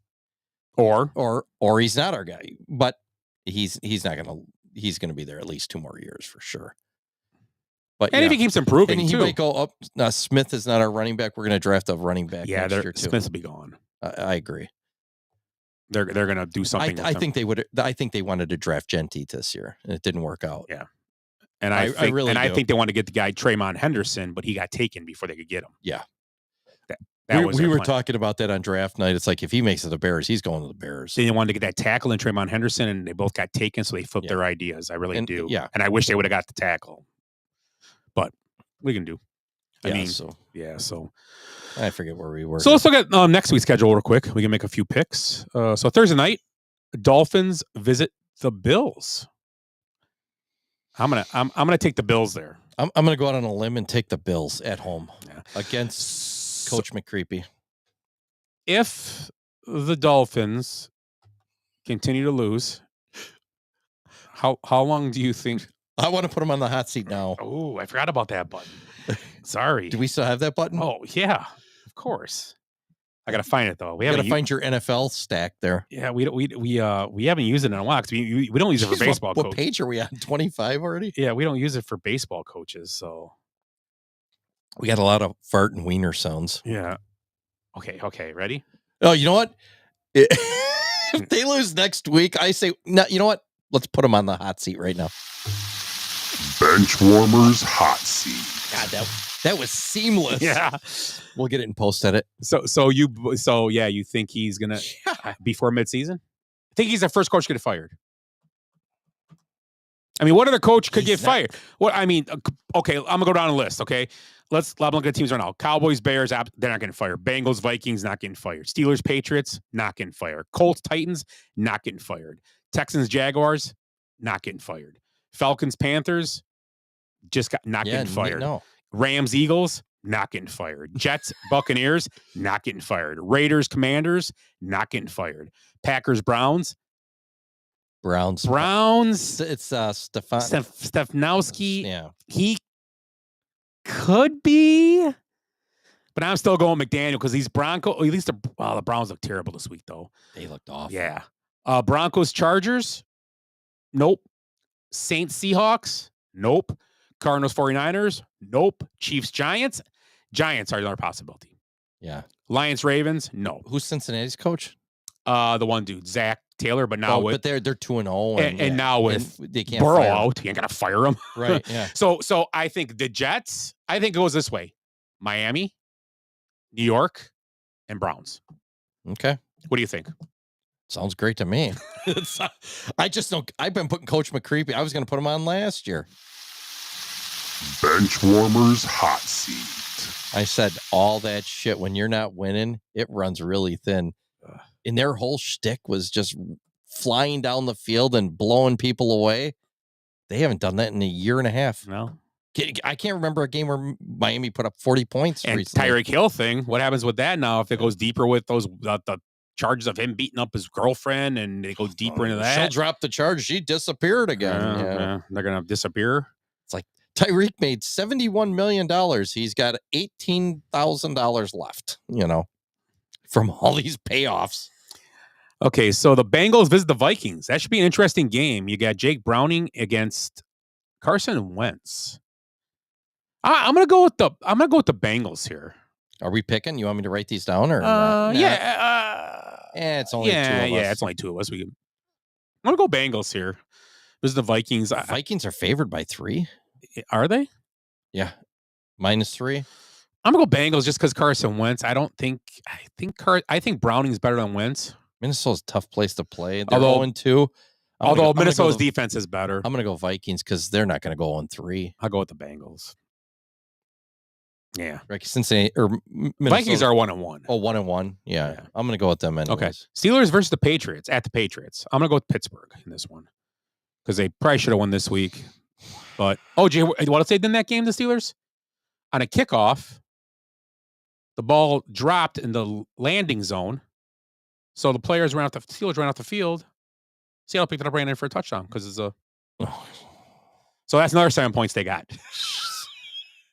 Or he's not our guy. But he's going to be there at least 2 more years for sure. But if he keeps improving, and he might go up. Smith is not our running back. We're going to draft a running back. Yeah, next year too. Smith will be gone. I agree. They're going to do something. I think they would. I think they wanted to draft Gentee this year, and it didn't work out. Yeah, and I think they wanted to get the guy Tremont Henderson, but he got taken before they could get him. Yeah, we were talking about that on draft night. It's like if he makes it the Bears, he's going to the Bears. They wanted to get that tackle and Tremont Henderson, and they both got taken, so they flipped their ideas. I really do. Yeah, and I wish they would have got the tackle, but we can do. So I forget where we were. So let's look at next week's schedule real quick. We can make a few picks. So Thursday night, Dolphins visit the Bills. I'm gonna take the Bills there. I'm gonna go out on a limb and take the Bills at home against Coach McCreepy. If the Dolphins continue to lose, how long do you think? I want to put them on the hot seat now. Oh, I forgot about that button. Sorry. Do we still have that button? Oh, yeah, of course. I got to find it, though. We got to find your NFL stack there. Yeah, we haven't used it in a while because we don't use it for baseball coaches. What page are we on? 25 already? Yeah, we don't use it for baseball coaches, so. We got a lot of fart and wiener sounds. Yeah. Okay, ready? Oh, you know what? If they lose next week, I say, no, you know what? Let's put them on the hot seat right now. Benchwarmers hot seat. God, that was seamless. Yeah, we'll get it in post edit. So you think he's gonna before midseason? I think he's the first coach to get fired. I mean, what other coach could get fired? Okay, I'm gonna go down the list. Okay, let's look at teams right now. Cowboys, Bears, they're not getting fired. Bengals, Vikings, not getting fired. Steelers, Patriots, not getting fired. Colts, Titans, not getting fired. Texans, Jaguars, not getting fired. Falcons, Panthers, not getting fired. No. Rams, Eagles, not getting fired. Jets, Buccaneers, not getting fired. Raiders, Commanders, not getting fired. Packers, Browns. It's Stefanowski. Yeah. He could be, but I'm still going McDaniel because these Broncos, at least the Browns look terrible this week, though. They looked awful. Yeah. Broncos, Chargers. Nope. Saints, Seahawks. Nope. Cardinals, 49ers. Nope. Chiefs, Giants. Giants are another possibility. Yeah. Lions, Ravens. No. Who's Cincinnati's coach? The one dude, Zach Taylor, but now but they're 2-0, and now with they can't Burrow fire out, you ain't gotta fire him. Right. Yeah. So I think the Jets. I think it goes this way: Miami, New York, and Browns. Okay. What do you think? Sounds great to me. I just don't. I've been putting Coach McCreepy. I was going to put him on last year. Benchwarmers hot seat. I said all that shit. When you're not winning, it runs really thin. And their whole shtick was just flying down the field and blowing people away. They haven't done that in a year and a half. No. I can't remember a game where Miami put up 40 points. And recently. Tyreek Hill thing. What happens with that now? If it goes deeper with those the charges of him beating up his girlfriend, and they go deeper into that, she'll drop the charge. She disappeared again. Yeah. They're gonna disappear. It's like Tyreek made $71 million. He's got $18,000 left. From all these payoffs. Okay, so the Bengals visit the Vikings. That should be an interesting game. You got Jake Browning against Carson Wentz. I'm gonna go with the Bengals here. Are we picking? You want me to write these down or? It's only two of us. Yeah, it's only two of us. I'm gonna go Bengals here. This is the Vikings. Vikings are favored by 3. Are they? Yeah, -3. I'm gonna go Bengals just because Carson Wentz. I think Browning's better than Wentz. Minnesota's a tough place to play. They're 0-2. Although Minnesota's defense is better. I'm going to go Vikings because they're not going to go 0-3. I'll go with the Bengals. Yeah. Right, Cincinnati or Vikings are 1-1. Oh, 1-1. Yeah. I'm going to go with them anyways. Okay. Steelers versus the Patriots at the Patriots. I'm going to go with Pittsburgh in this one because they probably should have won this week. But Jay, what else they did in that game? The Steelers on a kickoff, the ball dropped in the landing zone, so the Steelers ran off the field. Seattle picked it up, ran in for a touchdown because it's a. So that's another 7 points they got.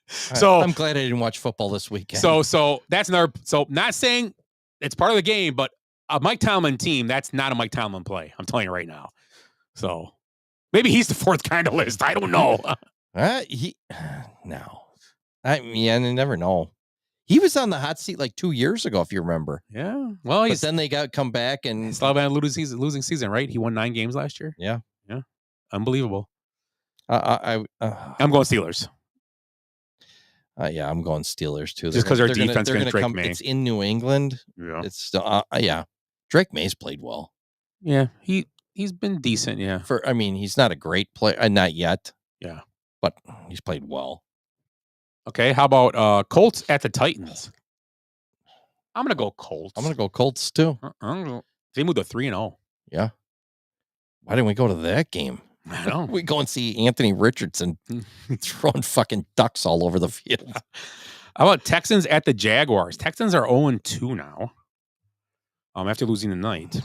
So I'm glad I didn't watch football this weekend. So that's another. So not saying it's part of the game, but a Mike Tomlin team, that's not a Mike Tomlin play. I'm telling you right now. So maybe he's the fourth guy on the list. I don't know. No. You never know. He was on the hot seat like 2 years ago, if you remember. Yeah. Well, but then they come back and he's still having a losing season, right? He won 9 games last year. Yeah. Unbelievable. I'm going Steelers. Yeah, I'm going Steelers too. Just because their defense is going to Drake May. It's in New England. Yeah. It's Drake May's played well. Yeah, he's been decent. Yeah. He's not a great player, not yet. Yeah, but he's played well. Okay, how about Colts at the Titans? I'm gonna go Colts. I'm gonna go Colts too. They moved to 3-0. Yeah. Why didn't we go to that game? I know. We go and see Anthony Richardson throwing fucking ducks all over the field. How about Texans at the Jaguars? Texans are 0-2 now. After losing tonight.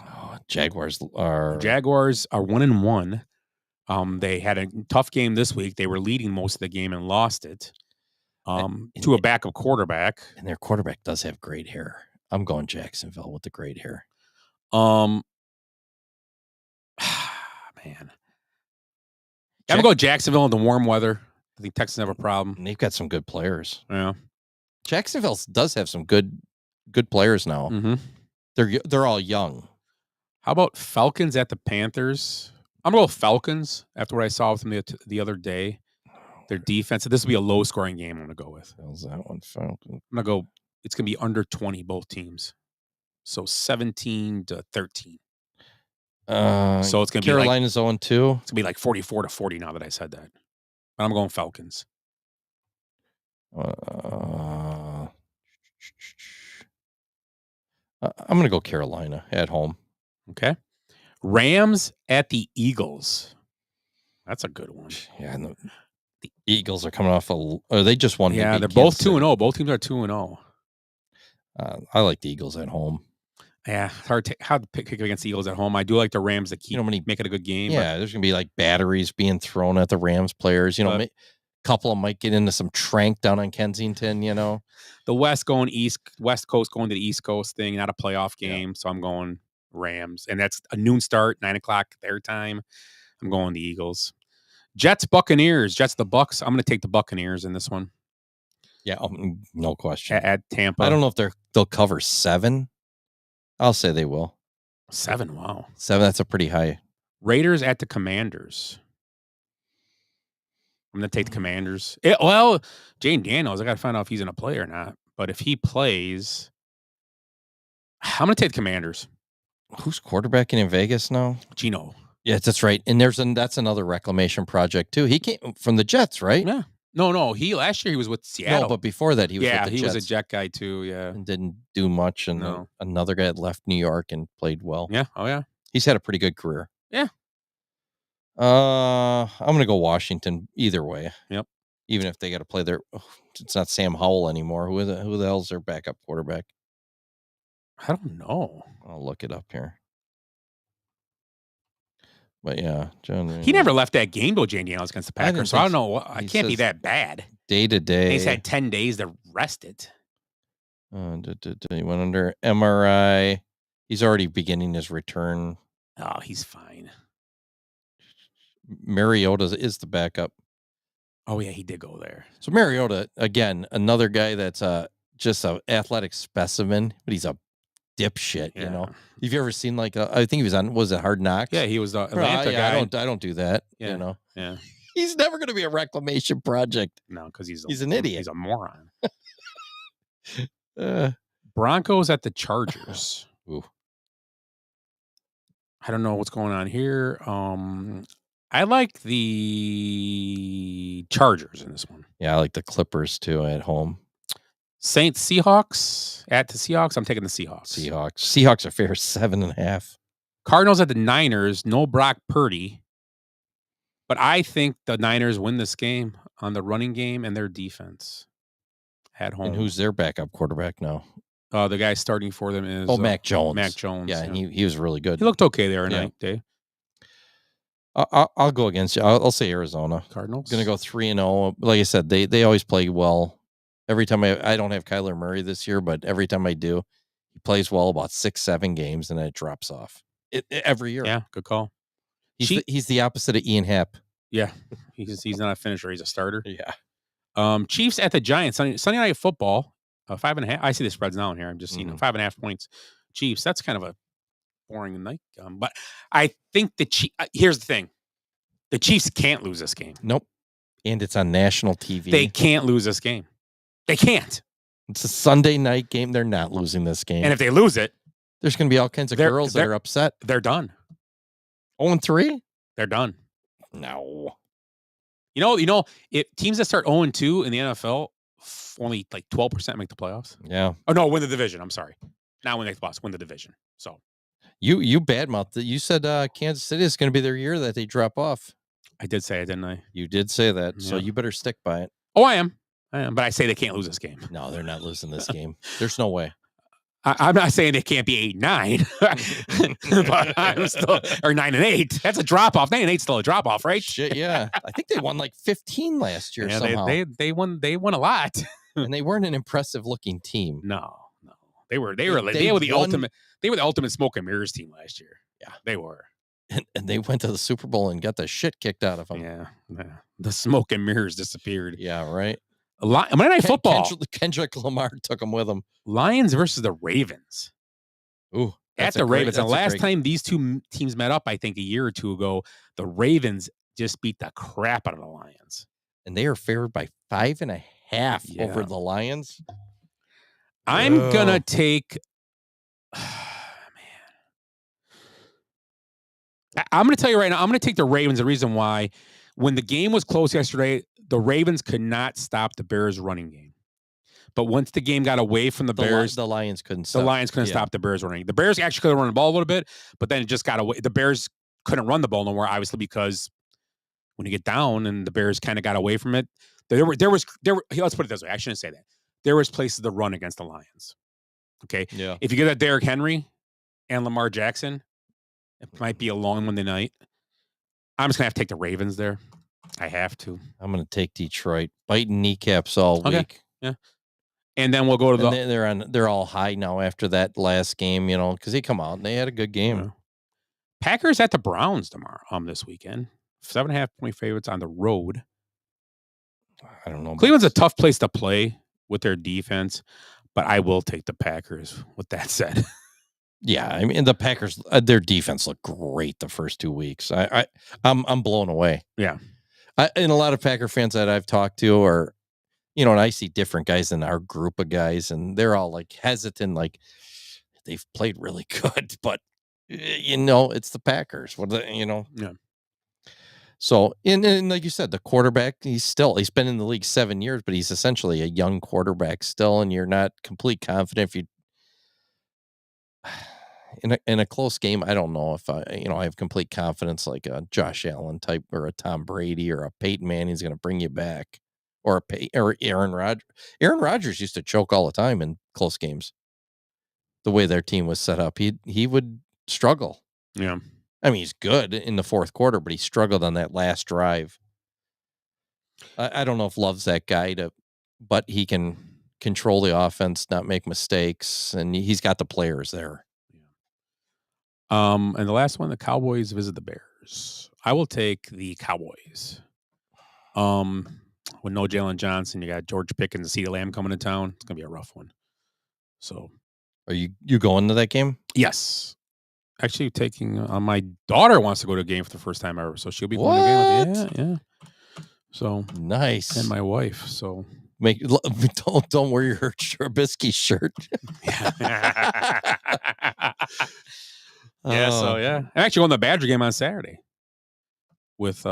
Jaguars are 1-1. They had a tough game this week. They were leading most of the game and lost it. To a backup quarterback. And their quarterback does have great hair. I'm going Jacksonville with the great hair. Man. I'm going Jacksonville in the warm weather. I think Texans have a problem. And they've got some good players. Yeah. Jacksonville does have some good players now. Mm-hmm. They're all young. How about Falcons at the Panthers? I'm going to go Falcons after what I saw with them the other day. Their defense. This will be a low-scoring game I'm going to go with. How's that one, Falcons? I'm going to go. It's going to be under 20, both teams. So 17-13. So it's going to be Carolina's 0-2. It's going to be like 44-40 now that I said that. But I'm going Falcons. I'm going to go Carolina at home. Okay. Rams at the Eagles. That's a good one. Yeah, and the Eagles are coming off they just won. Yeah, they're both 2-0. Both teams are 2-0. I like the Eagles at home. Yeah, it's hard to pick against the Eagles at home. I do like the Rams that keep making a good game. Yeah, there's going to be like batteries being thrown at the Rams players. A couple of them might get into some trank down on Kensington, The West going east, West Coast going to the East Coast thing, not a playoff game. Yeah. So I'm going Rams. And that's a noon start, 9 o'clock their time. I'm going the Eagles. Jets, Buccaneers. Jets, the Bucks. I'm going to take the Buccaneers in this one. Yeah, no question. At Tampa. I don't know if they'll cover 7. I'll say they will. 7, wow. 7, that's a pretty high. Raiders at the Commanders. I'm going to take the Commanders. Jane Daniels, I got to find out if he's in a play or not. But if he plays, I'm going to take the Commanders. Who's quarterbacking in Vegas now? Gino. Yeah, that's right. And that's another reclamation project too. He came from the Jets, right? Yeah. No. Last year he was with Seattle. No, but before that he was with the Jets. Yeah, he was a Jet guy too, yeah. And didn't do much. And another guy that left New York and played well. Yeah. Oh, yeah. He's had a pretty good career. Yeah. I'm going to go Washington either way. Yep. Even if they got to play it's not Sam Howell anymore. Who the hell's their backup quarterback? I don't know. I'll look it up here. But yeah, John. He never left that game though, Jane Daniels against the Packers. So I don't know. I can't be that bad. Day to day. He's had 10 days to rest it. He went under MRI. He's already beginning his return. Oh, he's fine. Mariota is the backup. Oh yeah, he did go there. So Mariota, again, another guy that's just an athletic specimen, but he's a dipshit, Have you ever seen I think he was on, was it Hard Knocks? Yeah, he was the Atlanta guy. I don't do that, Yeah. He's never going to be a reclamation project. No, because he's an idiot. He's a moron. Broncos at the Chargers. Ooh. I don't know what's going on here. I like the Chargers in this one. Yeah, I like the Clippers too at home. Saints, Seahawks at the Seahawks. I'm taking the Seahawks. Seahawks are fair 7.5. Cardinals at the Niners. No Brock Purdy. But I think the Niners win this game on the running game and their defense at home. And who's their backup quarterback now? The guy starting for them is Mac Jones. Mac Jones. Yeah, he was really good. He looked okay there tonight, Dave. I'll go against you. I'll say Arizona. Cardinals. Going to go 3-0. Like I said, they always play well. Every time I don't have Kyler Murray this year, but every time I do, he plays well about 6-7 games and then it drops off. Every year. Yeah, good call. He's the opposite of Ian Happ. Yeah, he's not a finisher. He's a starter. Yeah. Chiefs at the Giants. Sunday Night Football. 5.5. I see the spreads now in here. I'm just seeing 5.5 points. Chiefs. That's kind of a boring night. But I think here's the thing. The Chiefs can't lose this game. Nope. And it's on national TV. They can't lose this game. They can't. It's a Sunday night game. They're not losing this game. And if they lose it, there's going to be all kinds of girls that are upset. They're done. 0-3? They're done. No. You know, if teams that start 0-2 in the NFL, only like 12% make the playoffs. Yeah. Oh no, win the division. I'm sorry. Not win the playoffs, win the division. So you badmouthed that. You said Kansas City is going to be their year that they drop off. I did say it, didn't I? You did say that. Yeah. So you better stick by it. Oh, I am. But I say they can't lose this game. No, they're not losing this game. There's no way. I'm not saying they can't be 8-9, but I'm still, or 9-8. That's a drop off. 9-8 still a drop off, right? Shit, yeah. I think they won like 15 last year. Yeah, somehow. they won a lot, and they weren't an impressive looking team. No, they were the ultimate smoke and mirrors team last year. Yeah, they were. And they went to the Super Bowl and got the shit kicked out of them. Yeah. The smoke and mirrors disappeared. Yeah, right. Monday Night Football. Kendrick Lamar took them with him. Lions versus the Ravens. Ooh, at the Ravens. And last time these two teams met up, I think a year or two ago, the Ravens just beat the crap out of the Lions. And they are favored by 5.5 over the Lions. I'm going to take... I'm going to tell you right now, I'm going to take the Ravens. The reason why, when the game was close yesterday, the Ravens could not stop the Bears' running game. But once the game got away from the Bears, the Lions couldn't stop. The Lions couldn't stop the Bears running. The Bears actually could have run the ball a little bit, but then it just got away. The Bears couldn't run the ball no more, obviously, because when you get down and the Bears kind of got away from it, there was let's put it this way. I shouldn't say that. There was places to run against the Lions. Okay. Yeah. If you get that Derrick Henry and Lamar Jackson, it might be a long Monday night. I'm just gonna have to take the Ravens there. I have to. I'm gonna take Detroit, biting kneecaps all week. Yeah, and then we'll go to they're all high now after that last game, because they come out and they had a good game. Yeah. Packers at the Browns tomorrow. This weekend, 7.5 point favorites on the road. I don't know. Cleveland's a tough place to play with their defense, but I will take the Packers. With that said. Yeah, I mean the Packers, their defense looked great the first 2 weeks. I'm blown away. Yeah, and a lot of Packer fans that I've talked to are, and I see different guys in our group of guys, and they're all like hesitant, like they've played really good, but it's the Packers. Yeah. So, and like you said, the quarterback, he's been in the league 7 years, but he's essentially a young quarterback still, and you're not complete confident if you. In a close game, I don't know if I have complete confidence like a Josh Allen type or a Tom Brady or a Peyton Manning's going to bring you back, or Aaron Rodgers. Aaron Rodgers used to choke all the time in close games. The way their team was set up, he would struggle. Yeah, I mean he's good in the fourth quarter, but he struggled on that last drive. I don't know if Love's that guy but he can control the offense, not make mistakes, and he's got the players there. And the last one, the Cowboys visit the Bears. I will take the Cowboys. With no Jalen Johnson, you got George Pickens and CeeDee Lamb coming to town. It's gonna be a rough one. So, are you going to that game? Yes, actually taking. My daughter wants to go to a game for the first time ever, so she'll be going to a game with me. Yeah. So nice. And my wife. So don't wear your Trubisky shirt. Yeah, so yeah. I'm actually going to the Badger game on Saturday with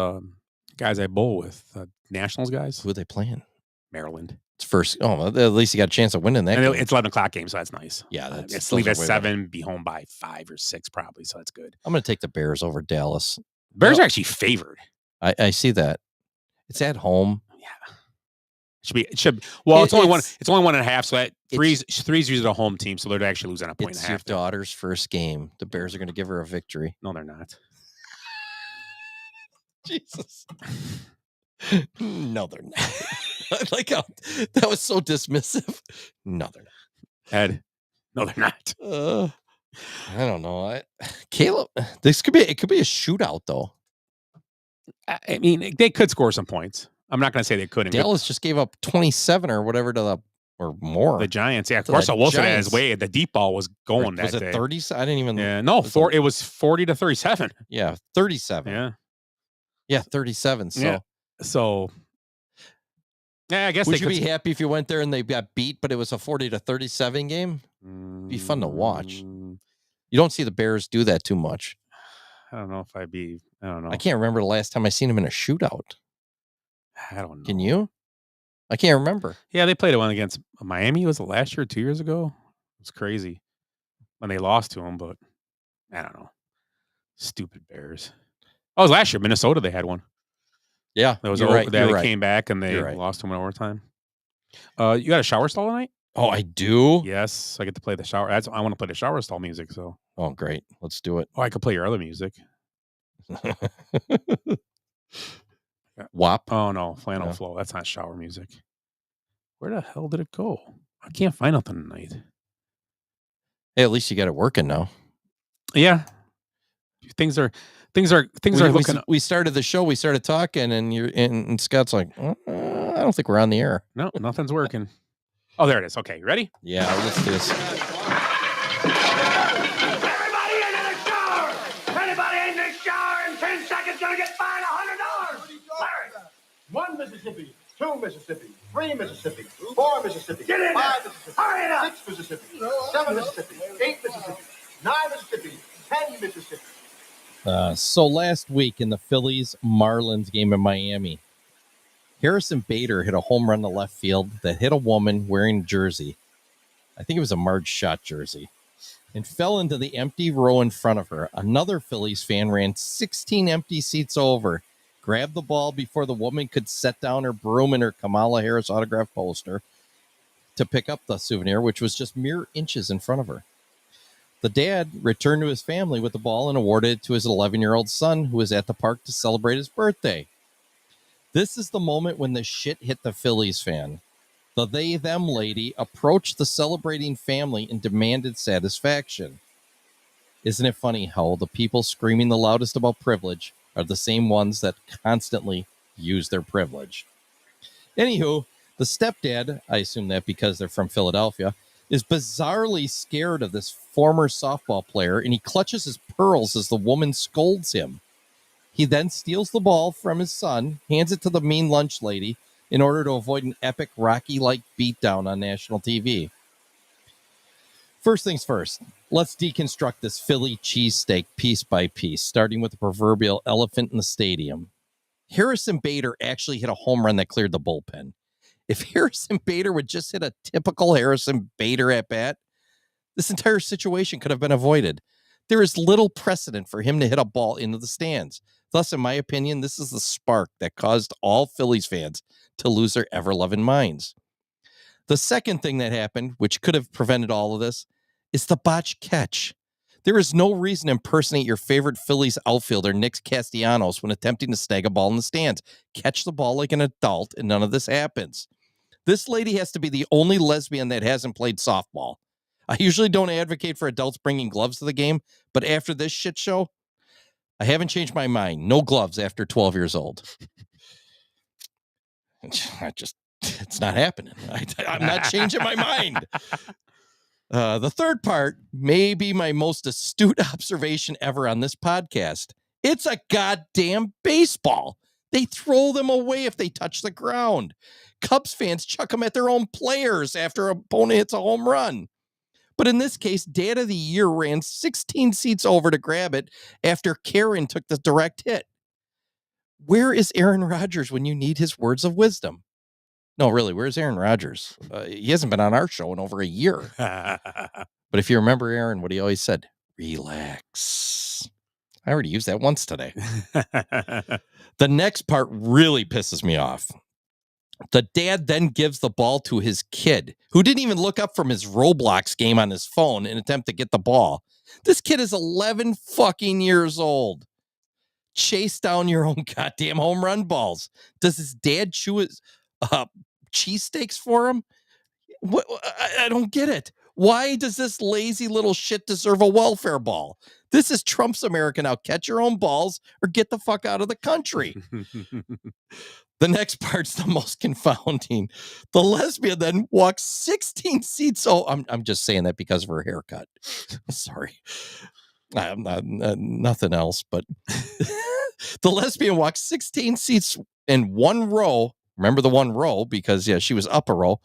guys I bowl with, Nationals guys. Who are they playing? Maryland. It's first. Oh, at least you got a chance of winning that. It's 11 o'clock game, so that's nice. Yeah, it's leave at 7, be home by 5 or 6 probably, so that's good. I'm going to take the Bears over Dallas. Bears are actually favored. I see that. It's at home. It should be. Well, it's only 1.5. So that three's usually a home team, so they're actually losing a point and a half. It's your daughter's first game. The Bears are going to give her a victory. No, they're not. Jesus. No, they're not. Like how that was so dismissive. No, they're not. Ed. No, they're not. I don't know. Caleb, it could be a shootout though. I mean, they could score some points. I'm not going to say they couldn't. Dallas just gave up 27 or whatever or more. The Giants, yeah. Russell Wilson had his way. The deep ball was going that day. Was it 30? I didn't even. Yeah, no, it was 40-37. Yeah, 37. Yeah, 37. So, yeah, I guess would you be happy if you went there and they got beat, but it was a 40-37 game? Be fun to watch. You don't see the Bears do that too much. I don't know if I don't know. I can't remember the last time I seen them in a shootout. I don't know. Can you? I can't remember. Yeah, they played one against Miami. Was it last year or 2 years ago? It was crazy when they lost to them, but I don't know. Stupid Bears. Oh, it was last year. Minnesota, they had one. Yeah, that was right. They came back and they lost to them in overtime. You got a shower stall tonight? Oh, I do? Yes, I get to play the shower. I want to play the shower stall music. So. Oh, great. Let's do it. Oh, I could play your other music. WAP? Oh, no. Flannel Flow. That's not shower music. Where the hell did it go? I can't find nothing tonight. Hey, at least you got it working now. Yeah. Things are looking up. We started the show, we started talking, and Scott's like, I don't think we're on the air. No, nothing's working. Oh, there it is. Okay, you ready? Yeah, let's do this. Everybody into the shower! Anybody in the shower in 10 seconds gonna get fined $100! Larry! 1 Mississippi, 2 Mississippi, 3 Mississippi, 4 Mississippi, Get in 5 there. Mississippi, Hurry it up. 6 Mississippi, 7 Mississippi, 8 Mississippi, 9 Mississippi, 10 Mississippi. So last week in the Phillies-Marlins game in Miami, Harrison Bader hit a home run to left field that hit a woman wearing a jersey. I think it was a Marge Schott jersey. And fell into the empty row in front of her. Another Phillies fan ran 16 empty seats over, grabbed the ball before the woman could set down her broom and her Kamala Harris autograph poster to pick up the souvenir, which was just mere inches in front of her. The dad returned to his family with the ball and awarded it to his 11-year-old son, who was at the park to celebrate his birthday. This is the moment when the shit hit the Phillies fan. The they-them lady approached the celebrating family and demanded satisfaction. Isn't it funny how the people screaming the loudest about privilege are the same ones that constantly use their privilege? Anywho, the stepdad, I assume that because they're from Philadelphia, is bizarrely scared of this former softball player, and he clutches his pearls as the woman scolds him. He then steals the ball from his son, hands it to the mean lunch lady in order to avoid an epic Rocky-like beatdown on national TV. First things first, let's deconstruct this Philly cheesesteak piece by piece, starting with the proverbial elephant in the stadium. Harrison Bader actually hit a home run that cleared the bullpen. If Harrison Bader would just hit a typical Harrison Bader at bat, this entire situation could have been avoided. There is little precedent for him to hit a ball into the stands. Thus, in my opinion, this is the spark that caused all Phillies fans to lose their ever-loving minds. The second thing that happened, which could have prevented all of this, is the botched catch. There is no reason to impersonate your favorite Phillies outfielder, Nick Castellanos, when attempting to snag a ball in the stands. Catch the ball like an adult, and none of this happens. This lady has to be the only lesbian that hasn't played softball. I usually don't advocate for adults bringing gloves to the game, but after this shit show, I haven't changed my mind. No gloves after 12 years old. It's not happening. I'm not changing my mind. The third part may be my most astute observation ever on this podcast. It's a goddamn baseball. They throw them away if they touch the ground. Cubs fans chuck them at their own players after an opponent hits a home run. But in this case, Dad of the Year ran 16 seats over to grab it after Karen took the direct hit. Where is Aaron Rodgers when you need his words of wisdom? No, really, where's Aaron Rodgers? He hasn't been on our show in over a year. But if you remember Aaron, what he always said, relax. I already used that once today. The next part really pisses me off. The dad then gives the ball to his kid, who didn't even look up from his Roblox game on his phone in an attempt to get the ball. This kid is 11 fucking years old. Chase down your own goddamn home run balls. Does his dad chew his cheesesteaks for him? What? I don't get it. Why does this lazy little shit deserve a welfare ball? This is Trump's America now. Catch your own balls or get the fuck out of the country. The next part's the most confounding. The lesbian then walks 16 seats. Oh, I'm just saying that because of her haircut. Sorry. I'm not nothing else, but the lesbian walks 16 seats in one row. Remember the one row because, yeah, she was up a row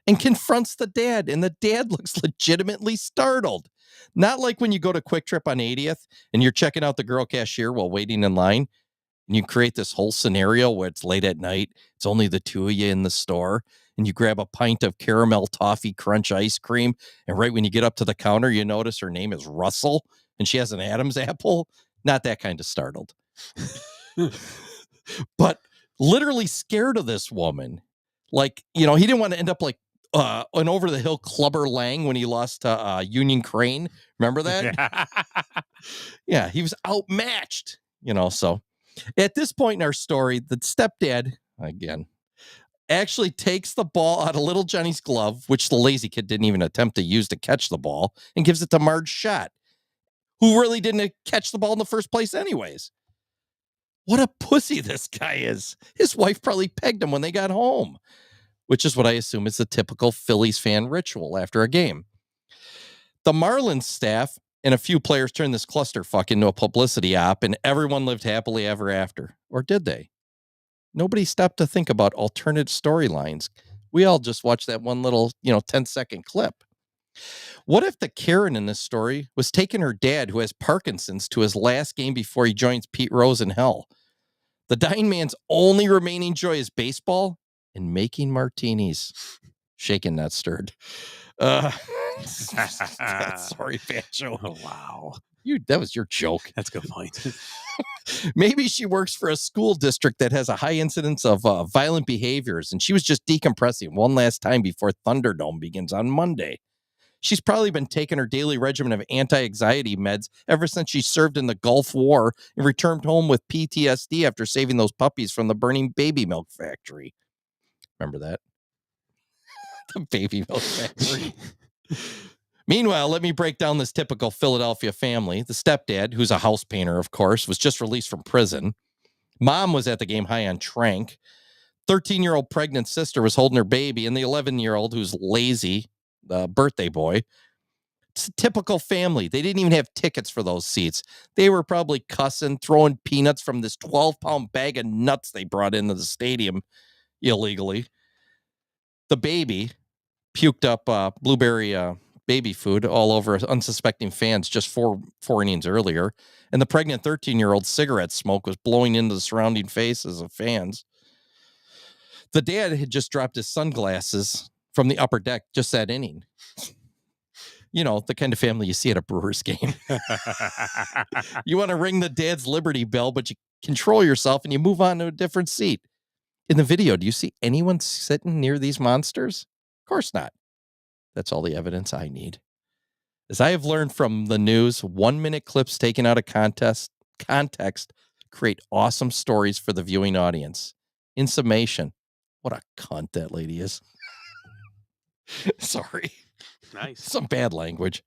and confronts the dad. And the dad looks legitimately startled. Not like when you go to Quick Trip on 80th and you're checking out the girl cashier while waiting in line. And you create this whole scenario where it's late at night. It's only the two of you in the store. And you grab a pint of caramel toffee crunch ice cream. And right when you get up to the counter, you notice her name is Russell. And she has an Adam's apple. Not that kind of startled. But literally scared of this woman. Like, he didn't want to end up like an over-the-hill Clubber Lang when he lost to Union Crane. Remember that? Yeah, he was outmatched, so. At this point in our story, the stepdad, again, actually takes the ball out of little Johnny's glove, which the lazy kid didn't even attempt to use to catch the ball, and gives it to Marge Schott, who really didn't catch the ball in the first place anyways. What a pussy this guy is. His wife probably pegged him when they got home, which is what I assume is the typical Phillies fan ritual after a game. The Marlins staff and a few players turned this clusterfuck into a publicity op, and everyone lived happily ever after. Or did they? Nobody stopped to think about alternate storylines. We all just watched that one little, 10-second clip. What if the Karen in this story was taking her dad, who has Parkinson's, to his last game before he joins Pete Rose in hell? The dying man's only remaining joy is baseball and making martinis. Shaken, not stirred. Sorry, Banjo. Oh, wow. That was your joke. That's a good point. Maybe she works for a school district that has a high incidence of violent behaviors, and she was just decompressing one last time before Thunderdome begins on Monday. She's probably been taking her daily regimen of anti-anxiety meds ever since she served in the Gulf War and returned home with PTSD after saving those puppies from the burning baby milk factory. Remember that? The baby milk factory. Meanwhile, let me break down this typical Philadelphia family. The stepdad, who's a house painter, of course, was just released from prison. Mom was at the game high on trank. 13-year-old pregnant sister was holding her baby, and the 11-year-old, who's lazy, the birthday boy. It's a typical family. They didn't even have tickets for those seats. They were probably cussing, throwing peanuts from this 12-pound bag of nuts they brought into the stadium illegally. The baby puked up blueberry baby food all over unsuspecting fans just four innings earlier. And the pregnant 13-year-old cigarette smoke was blowing into the surrounding faces of fans. The dad had just dropped his sunglasses from the upper deck just that inning. The kind of family you see at a Brewers game. You want to ring the dad's Liberty bell, but you control yourself and you move on to a different seat. In the video, do you see anyone sitting near these monsters? Of course not. That's all the evidence I need. As I have learned from the news, 1-minute clips taken out of context create awesome stories for the viewing audience. In summation, what a cunt that lady is. Sorry. Nice. Some bad language.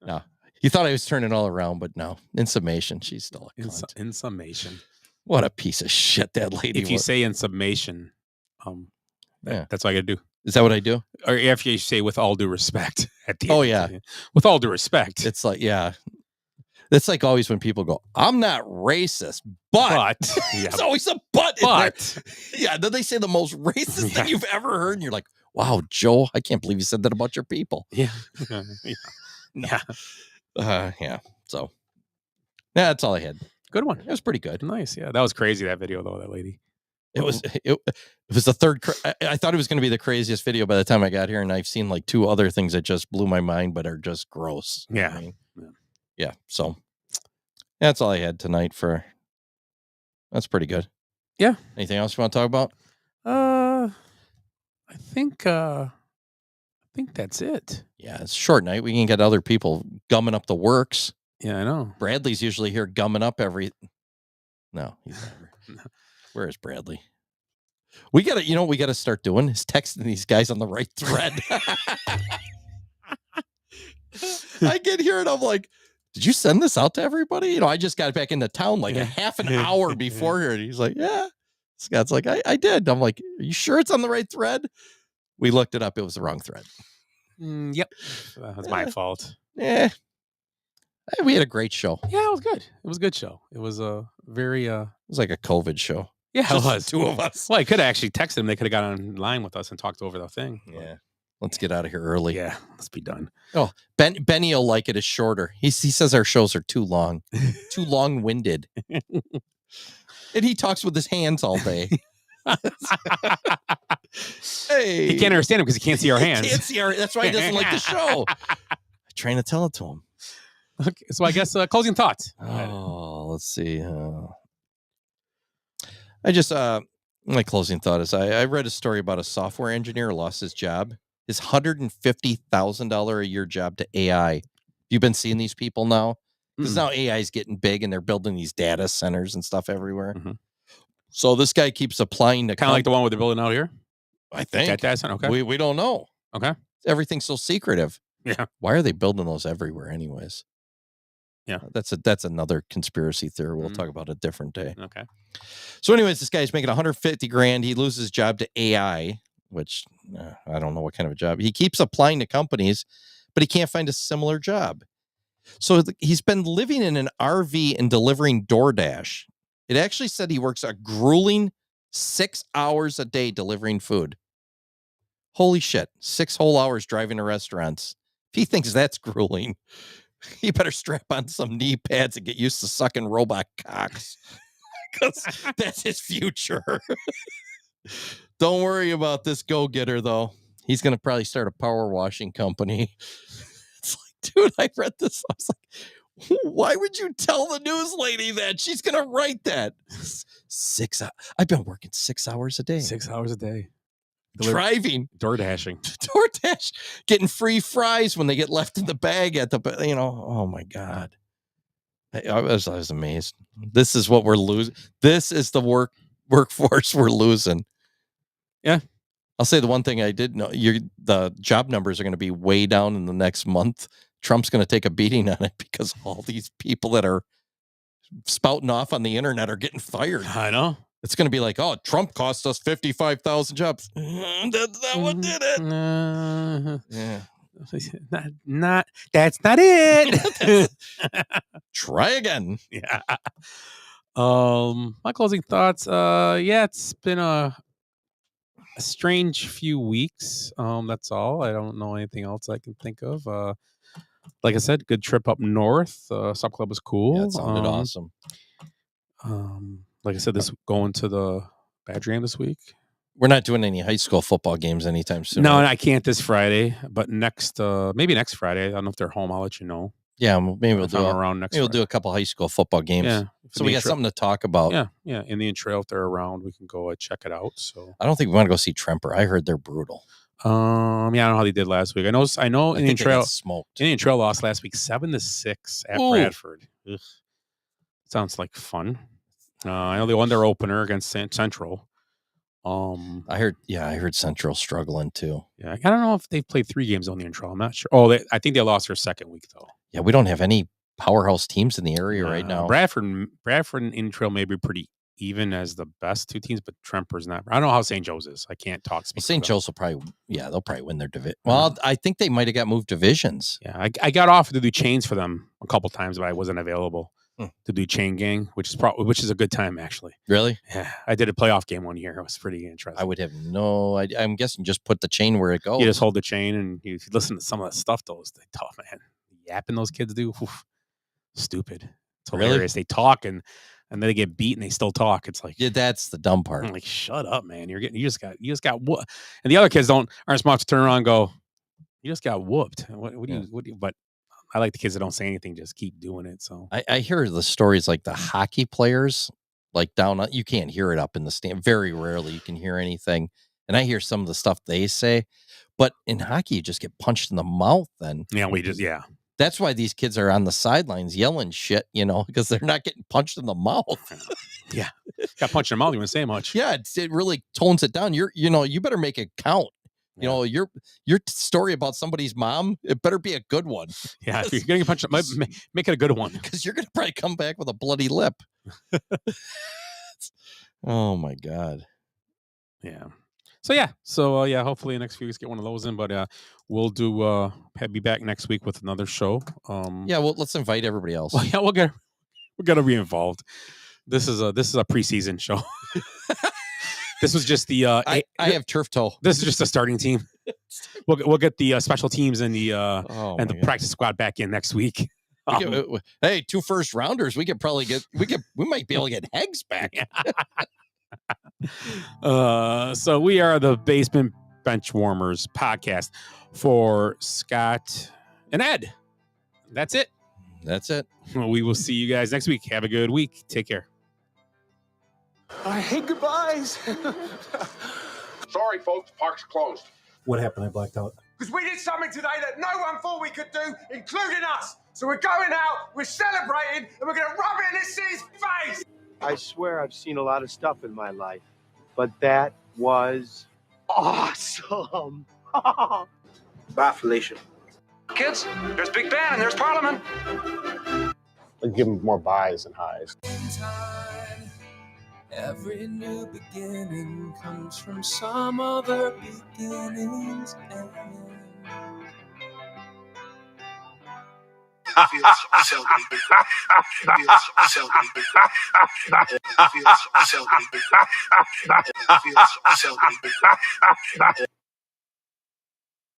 No. You thought I was turning all around, but no. In summation, she's still a cunt. In summation. What a piece of shit that lady If you say in summation, that's what I got to do. Is that what I do? Or if you say with all due respect at the end. Oh, yeah. yeah. With all due respect. It's like, yeah. It's like always when people go, I'm not racist, but. Yeah. It's always a but. But. Yeah. Then they say the most racist thing you've ever heard. And you're like, wow, Joe, I can't believe you said that about your people. Yeah. Yeah. Yeah. So, yeah, that's all I had. Good one. It was pretty good. Nice. Yeah. That was crazy, that video, though, that lady. It was the third. I thought it was going to be the craziest video by the time I got here. And I've seen like 2 other things that just blew my mind, but are just gross. Yeah. Yeah. So That's all I had tonight that's pretty good. Yeah. Anything else you want to talk about? I think that's it. Yeah, it's a short night. We can get other people gumming up the works. Yeah, I know. Bradley's usually here gumming up No, he's never. Where is Bradley? We gotta start doing is texting these guys on the right thread. I get here and I'm like, did you send this out to everybody? I just got back into town like a half an hour before here. And he's like, yeah. Scott's like, I did. I'm like, are you sure it's on the right thread? We looked it up. It was the wrong thread. Yep. That was my fault. Yeah. We had a great show. Yeah, it was good. It was a good show. It was a very It was like a COVID show. Yeah, Just it was. two of us. Well, I could have actually texted them. They could have got online with us and talked over the thing. Yeah. Let's get out of here early. Yeah, let's be done. Oh, Benny will like it. It's shorter. He says our shows are too long, too long-winded. And he talks with his hands all day. Hey, He can't understand him because he can't see our hands. He can't see that's why he doesn't like the show. I'm trying to tell it to him. Okay, so I guess closing thoughts. Oh, let's see. I just my closing thought is I read a story about a software engineer who lost his job. His $150,000 a year job to AI. You've been seeing these people now? Because now AI is getting big and they're building these data centers and stuff everywhere. Mm-hmm. So this guy keeps applying to kind of like the one with the building out here. I think. Data center. Okay. We don't know. Okay. Everything's so secretive. Yeah. Why are they building those everywhere anyways? Yeah. That's another conspiracy theory we'll talk about a different day. Okay. So anyways, this guy's making $150,000. He loses his job to AI, which I don't know what kind of a job. He keeps applying to companies, but he can't find a similar job. So he's been living in an RV and delivering DoorDash. It actually said he works a grueling 6 hours a day delivering food. Holy shit. 6 whole hours driving to restaurants. If he thinks that's grueling, he better strap on some knee pads and get used to sucking robot cocks. Because that's his future. Don't worry about this go-getter, though. He's going to probably start a power washing company. It's like, dude, I read this. I was like, why would you tell the news lady that? She's going to write that. 6 hours. I've been working 6 hours a day. 6 hours a day. Driving. DoorDashing. DoorDash. Getting free fries when they get left in the bag at the, oh my God. I was amazed. This is what we're losing. This is the workforce we're losing. Yeah. I'll say the one thing I did know, the job numbers are going to be way down in the next month. Trump's going to take a beating on it because all these people that are spouting off on the internet are getting fired. I know. It's going to be like, oh, Trump cost us 55,000 jobs. That's not what did it. Yeah. That's not it. Try again. Yeah. My closing thoughts. Yeah, it's been a strange few weeks. That's all. I don't know anything else I can think of. Like I said, good trip up north. Sub Club was cool. Yeah, it sounded awesome. Like I said, going to the Badger game this week. We're not doing any high school football games anytime soon. No, I can't this Friday, but maybe next Friday. I don't know if they're home. I'll let you know. Yeah, maybe we'll do around next. Maybe we'll do a couple high school football games. Yeah, so we got something to talk about. Yeah. Indian Trail, if they're around, we can go check it out. So I don't think we want to go see Tremper. I heard they're brutal. Yeah, I don't know how they did last week. I know. Indian Trail smoked. Indian Trail lost last week 7-6 at Bradford. Ugh. Sounds like fun. I know they won their opener against Central. I heard Central struggling too. Yeah, I don't know if they've played 3 games on the intro. I'm not sure. Oh, I think they lost their second week though. Yeah, we don't have any powerhouse teams in the area right now. Bradford and Intrail may be pretty even as the best 2 teams, but Tremper's not. I don't know how St. Joe's is. I can't talk. St. Joe's will probably, they'll probably win their division. Well, I think they might have got moved divisions. Yeah, I got offered to do chains for them a couple times, but I wasn't available to do chain gang, which is a good time actually. Really? Yeah, I did a playoff game one year. It was pretty interesting. I would have I'm guessing just put the chain where it goes. You just hold the chain, and you listen to some of that stuff. They talk, man. Yapping those kids do. Oof, stupid. It's hilarious. Really? They talk and then they get beat and they still talk. It's like, yeah, that's the dumb part. I'm like, shut up, man. You just got what? And the other kids aren't smart to turn around and go, you just got whooped. What do you? But I like the kids that don't say anything, just keep doing it. So I hear the stories like the hockey players, like you can't hear it up in the stand. Very rarely you can hear anything. And I hear some of the stuff they say, but in hockey, you just get punched in the mouth. Then that's why these kids are on the sidelines yelling shit, because they're not getting punched in the mouth. Yeah, got punched in the mouth. You wouldn't say much. Yeah, it really tones it down. You better make it count. Yeah. Your story about somebody's mom, it better be a good one. Yeah, if you're getting punched, make it a good one, because you're gonna probably come back with a bloody lip. Oh my God. Yeah. So hopefully the next few weeks get one of those in, but we'll be back next week with another show. Well, let's invite everybody else. Well, yeah, we're gonna be involved. This is a preseason show. This was just the I have turf toe. This is just a starting team. We'll get the special teams and the practice squad back in next week. Hey, 2 first rounders. We could probably we might be able to get Heggs back. So we are the Basement Benchwarmers Podcast for Scott and Ed. That's it. Well, we will see you guys next week. Have a good week. Take care. I hate goodbyes. Sorry, folks, park's closed. What happened? I blacked out. Because we did something today that no one thought we could do, including us. So we're going out, we're celebrating, and we're going to rub it in this city's face. I swear I've seen a lot of stuff in my life, but that was awesome. Bye, Felicia. Kids, there's Big Ben and there's Parliament. Let's give them more buys and highs. Every new beginning comes from some other beginning's end. Feels so